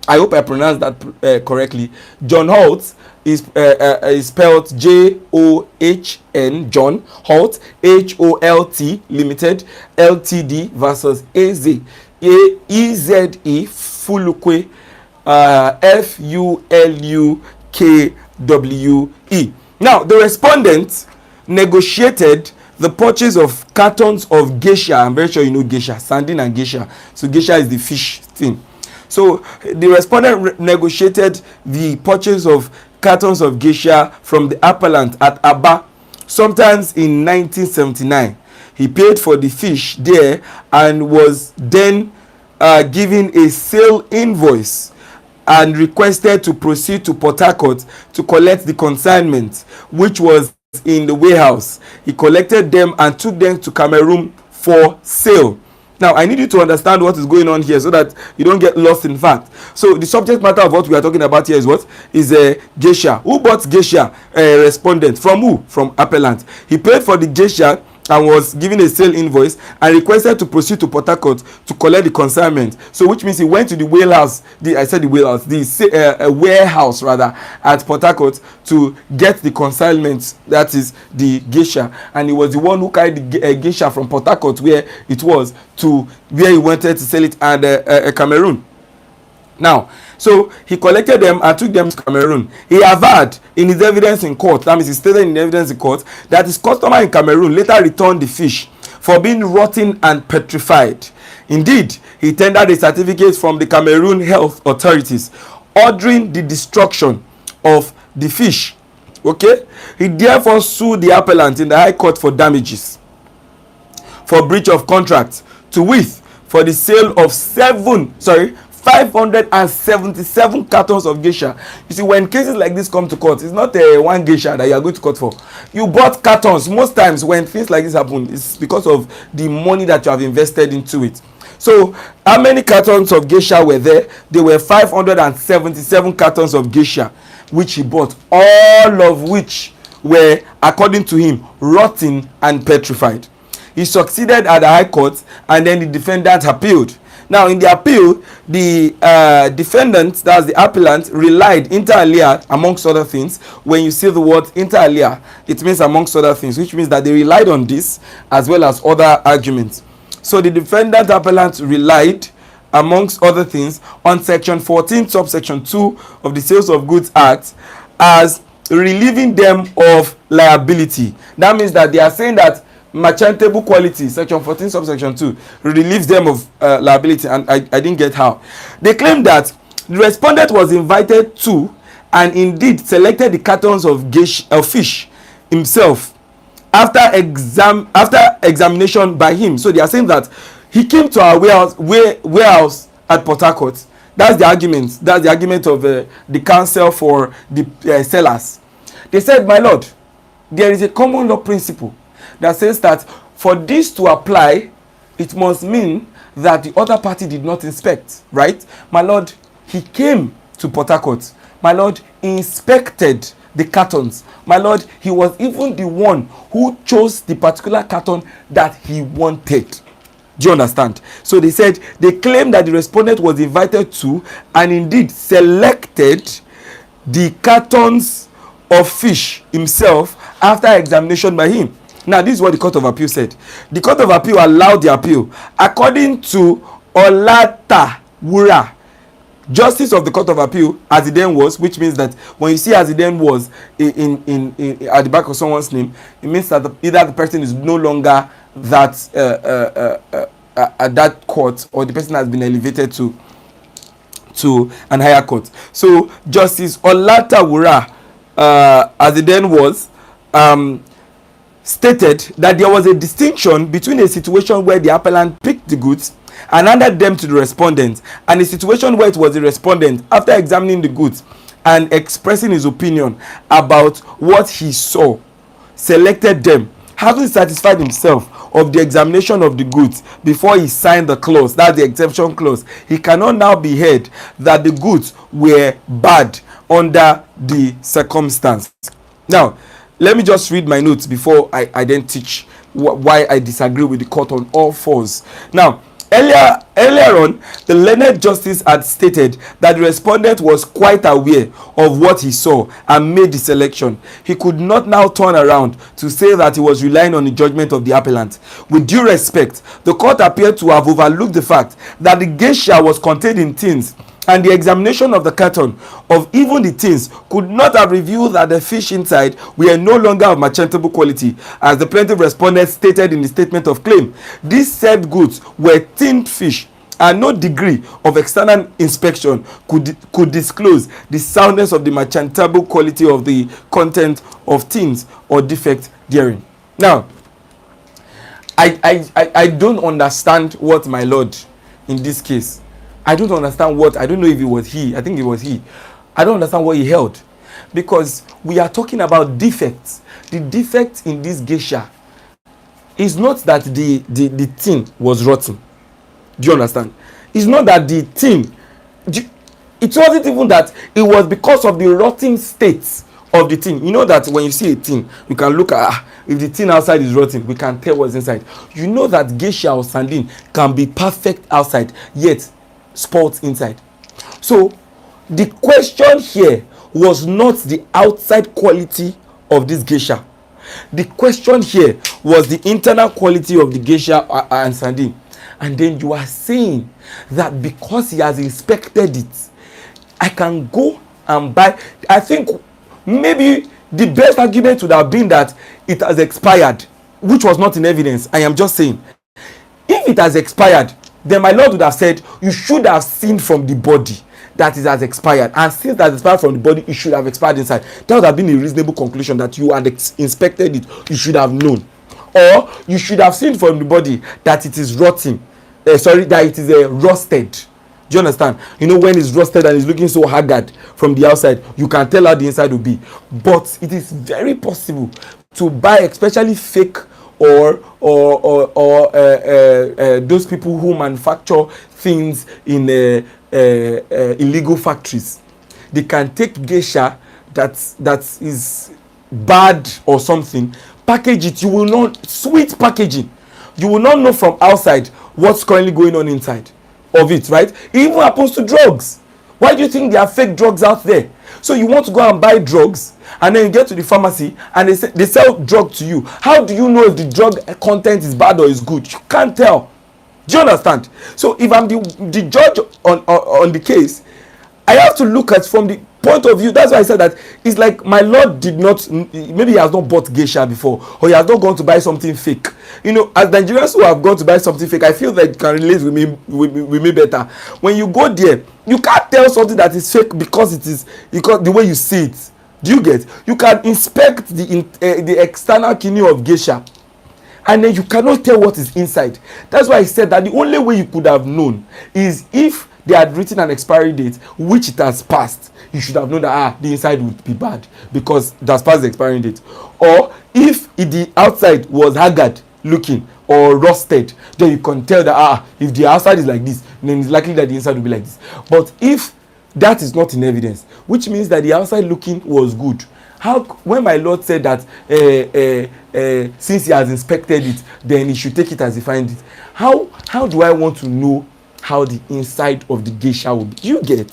I hope I pronounced that correctly. John Holt is spelled John, John Holt, Holt Limited Ltd versus Eze Fulukwe, Fulukwe. Now, the respondent negotiated the purchase of cartons of geisha. I'm very sure you know geisha, sardine and geisha. So geisha is the fish thing. So the respondent negotiated the purchase of cartons of geisha from the appellant at Aba sometimes in 1979. He paid for the fish there and was then given a sale invoice and requested to proceed to Port Harcourt to collect the consignment, which was in the warehouse. He collected them and took them to Cameroon for sale. Now, I need you to understand what is going on here so that you don't get lost in fact. So the subject matter of what we are talking about here is what? Is a geisha. Who bought geisha? Respondent. From who? From appellant. He paid for the geisha and was given a sale invoice and requested to proceed to Port Harcourt to collect the consignment. So which means he went to the warehouse, the warehouse rather, at Port Harcourt to get the consignment, that is the geisha. And he was the one who carried the geisha from Port Harcourt, where it was, to where he wanted to sell it at Cameroon. Now, so he collected them and took them to Cameroon. He averred in his evidence in court, that means he stated in evidence in court, that his customer in Cameroon later returned the fish for being rotten and petrified. Indeed, he tendered a certificate from the Cameroon health authorities ordering the destruction of the fish. Okay? He therefore sued the appellant in the High Court for damages, for breach of contract, to wit, for the sale of 577 cartons of geisha. You see, when cases like this come to court, it's not one geisha that you are going to court for. You bought cartons. Most times when things like this happen, it's because of the money that you have invested into it. So how many cartons of geisha were there? There were 577 cartons of geisha which he bought, all of which were, according to him, rotten and petrified. He succeeded at the High Court, and then the defendant appealed. Now, in the appeal, the defendant, that's the appellant, relied inter alia, amongst other things. When you see the word inter alia, it means amongst other things, which means that they relied on this as well as other arguments. So the defendant appellant relied, amongst other things, on section 14 subsection 2 of the Sales of Goods Act as relieving them of liability. That means that they are saying that merchantable quality, section 14 subsection 2, relieves them of liability, and I didn't get how. They claim that the respondent was invited to and indeed selected the cartons of fish himself after examination by him. So they are saying that he came to our warehouse at Port Harcourt. That's the argument. That's the argument of the counsel for the sellers. They said, my lord, there is a common law principle that says that for this to apply, it must mean that the other party did not inspect, right? My lord, he came to Port Harcourt. My lord, he inspected the cartons. My lord, he was even the one who chose the particular carton that he wanted. Do you understand? So they said, they claimed that the respondent was invited to and indeed selected the cartons of fish himself after examination by him. Now, this is what the Court of Appeal said. The Court of Appeal allowed the appeal. According to Olata Wura, Justice of the Court of Appeal, as it then was, which means that when you see as it then was in at the back of someone's name, it means that either the person is no longer that at that court, or the person has been elevated to an higher court. So Justice Olata Wura, as it then was, stated that there was a distinction between a situation where the appellant picked the goods and handed them to the respondent, and a situation where it was the respondent, after examining the goods and expressing his opinion about what he saw, selected them, having satisfied himself of the examination of the goods before he signed the clause, that's the exemption clause. He cannot now be heard that the goods were bad under the circumstance. Now, let me just read my notes before I then teach why I disagree with the court on all fours. Now, earlier on, the learned justice had stated that the respondent was quite aware of what he saw and made the selection. He could not now turn around to say that he was relying on the judgment of the appellant. With due respect, the court appeared to have overlooked the fact that the geisha was contained in tins, and the examination of the carton of even the tins could not have revealed that the fish inside were no longer of merchantable quality, as the plaintiff respondent stated in the statement of claim. These said goods were tinned fish, and no degree of external inspection could disclose the soundness of the merchantable quality of the content of tins or defect therein. Now, I don't understand what my lord in this case. I don't understand what, I don't know if it was he, I think it was he. I don't understand what he held, because we are talking about defects. The defect in this geisha is not that the tin was rotten. Do you understand? It's not that the tin, it wasn't even that, it was because of the rotting state of the tin. You know that when you see a tin, you can look at, if the tin outside is rotten, we can tell what's inside. You know that geisha or sardine can be perfect outside, yet spots inside. So the question here was not the outside quality of this geisha. The question here was the internal quality of the geisha and sardine. And then you are saying that because he has inspected it, I can go and buy. I think maybe the best argument would have been that it has expired, which was not in evidence. I am just saying, if it has expired, then my lord would have said, you should have seen from the body that it has expired, and since that expired from the body, it should have expired inside. That would have been a reasonable conclusion, that you had inspected it, you should have known. Or you should have seen from the body that it is rotting, that it is rusted. Do you understand? You know, when it's rusted and it's looking so haggard from the outside, you can tell how the inside will be. But it is very possible to buy, especially fake or those people who manufacture things in illegal factories. They can take geisha that is bad or something, package it. You will not, sweet packaging, you will not know from outside what's currently going on inside of it, right? It even happens to drugs. Why do you think there are fake drugs out there? So you want to go and buy drugs, and then you get to the pharmacy and they sell drug to you. How do you know if the drug content is bad or is good? You can't tell. Do you understand? So if I'm the judge on the case, I have to look at from the point of view. That's why I said that it's like my lord did not, maybe he has not bought geisha before, or he has not gone to buy something fake. You know, as Nigerians who have gone to buy something fake, I feel that you can relate with me better. When you go there, you can't tell something that is fake because the way you see it. Do you get? You can inspect the external kidney of geisha, and then you cannot tell what is inside. That's why I said that the only way you could have known is if they had written an expiry date which it has passed. You should have known that the inside would be bad because it has passed the expiry date. Or if the outside was haggard looking or rusted, then you can tell that if the outside is like this, then it's likely that the inside will be like this. But if that is not in evidence, which means that the outside looking was good, how, when my lord said that since he has inspected it, then he should take it as he finds it, how do I want to know how the inside of the geisha will be? You get?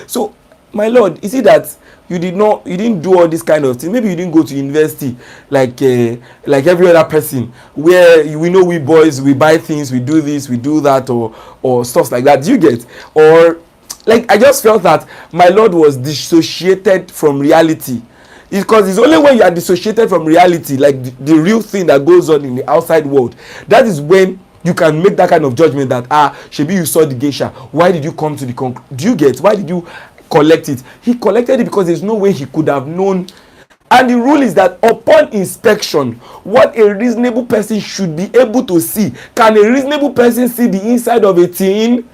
So my lord, is it that you didn't do all this kind of thing? Maybe you didn't go to university like every other person, where we know we boys, we buy things, we do this, we do that, or stuff like that. Do you get? Or like, I just felt that my lord was dissociated from reality. Because it's only when you are dissociated from reality, like the real thing that goes on in the outside world, that is when you can make that kind of judgment that shebi you saw the geisha, why did you come to the conclusion? Do you get? Why did you collect it? He collected it because there's no way he could have known. And the rule is that upon inspection, what a reasonable person should be able to see. Can a reasonable person see the inside of a tin?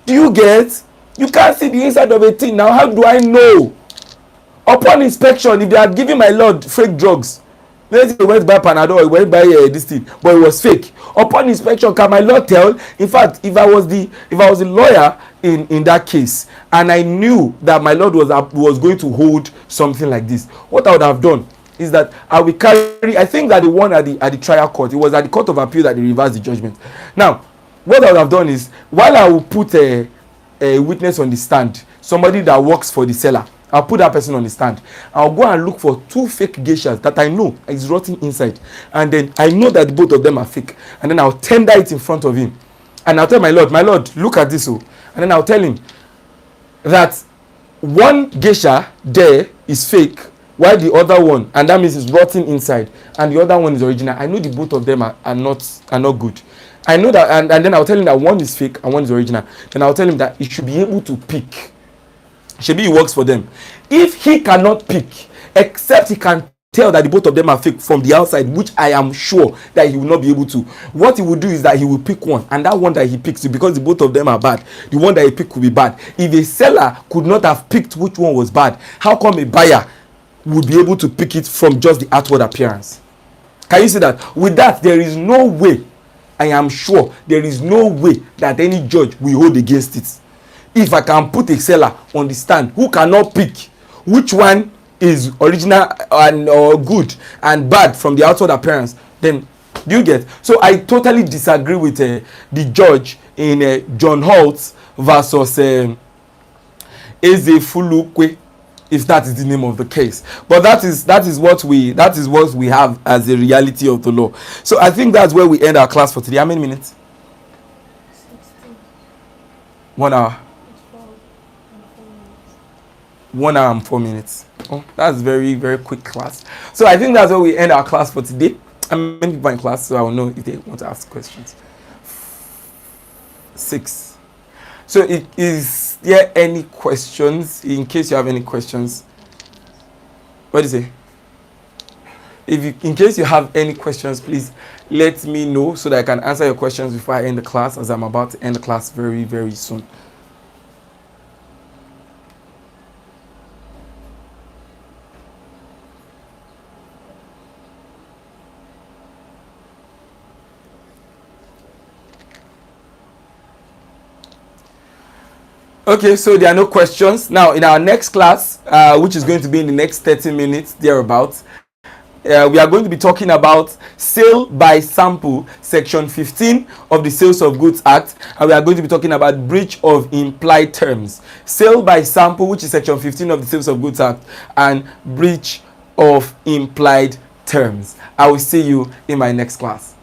Do you get? You can't see the inside of a tin. Now how do I know? Upon inspection, if they had given my lord fake drugs, let's say he went buy Panadol, he went buy this thing, but it was fake. Upon inspection, can my lord tell? In fact, if I was the lawyer in that case, and I knew that my lord was going to hold something like this, what I would have done is that I will carry. I think that the one at the trial court, it was at the court of appeal that they reversed the judgment. Now, what I would have done is, while I will put a witness on the stand, somebody that works for the seller, I'll put that person on the stand. I'll go and look for 2 fake geishas that I know is rotting inside, and then I know that both of them are fake, and then I'll tender it in front of him, and I'll tell my lord, look at this, and then I'll tell him that one geisha there is fake, while the other one, and that means it's rotting inside, and the other one is original. I know the both of them are not good. I know that, and then I'll tell him that one is fake and one is original. Then I'll tell him that he should be able to pick. Shebi he works for them. If he cannot pick, except he can tell that the both of them are fake from the outside, which I am sure that he will not be able to, what he will do is that he will pick one, and that one that he picks, because the both of them are bad, the one that he picked will be bad. If a seller could not have picked which one was bad, how come a buyer would be able to pick it from just the outward appearance? Can you see that? With that, there is no way, I am sure there is no way that any judge will hold against it. If I can put a seller on the stand who cannot pick which one is original and or good and bad from the outside appearance, then do you get? So I totally disagree with the judge in John Holt versus Eze Fulukwe, if that is the name of the case. But that is what we have as a reality of the law. So I think that's where we end our class for today. How many minutes? 1 hour. 1 hour and 4 minutes. Oh, that's very, very quick class. So I think that's where we end our class for today. I'm many people in class, so I will know if they want to ask questions. 6. So is there any questions? In case you have any questions. What do you say? If you, in case you have any questions, please let me know so that I can answer your questions before I end the class, as I'm about to end the class very, very soon. Okay, so there are no questions. Now, in our next class, which is going to be in the next 30 minutes, thereabouts, we are going to be talking about sale by sample, section 15 of the Sales of Goods Act, and we are going to be talking about breach of implied terms. Sale by sample, which is section 15 of the Sales of Goods Act, and breach of implied terms. I will see you in my next class.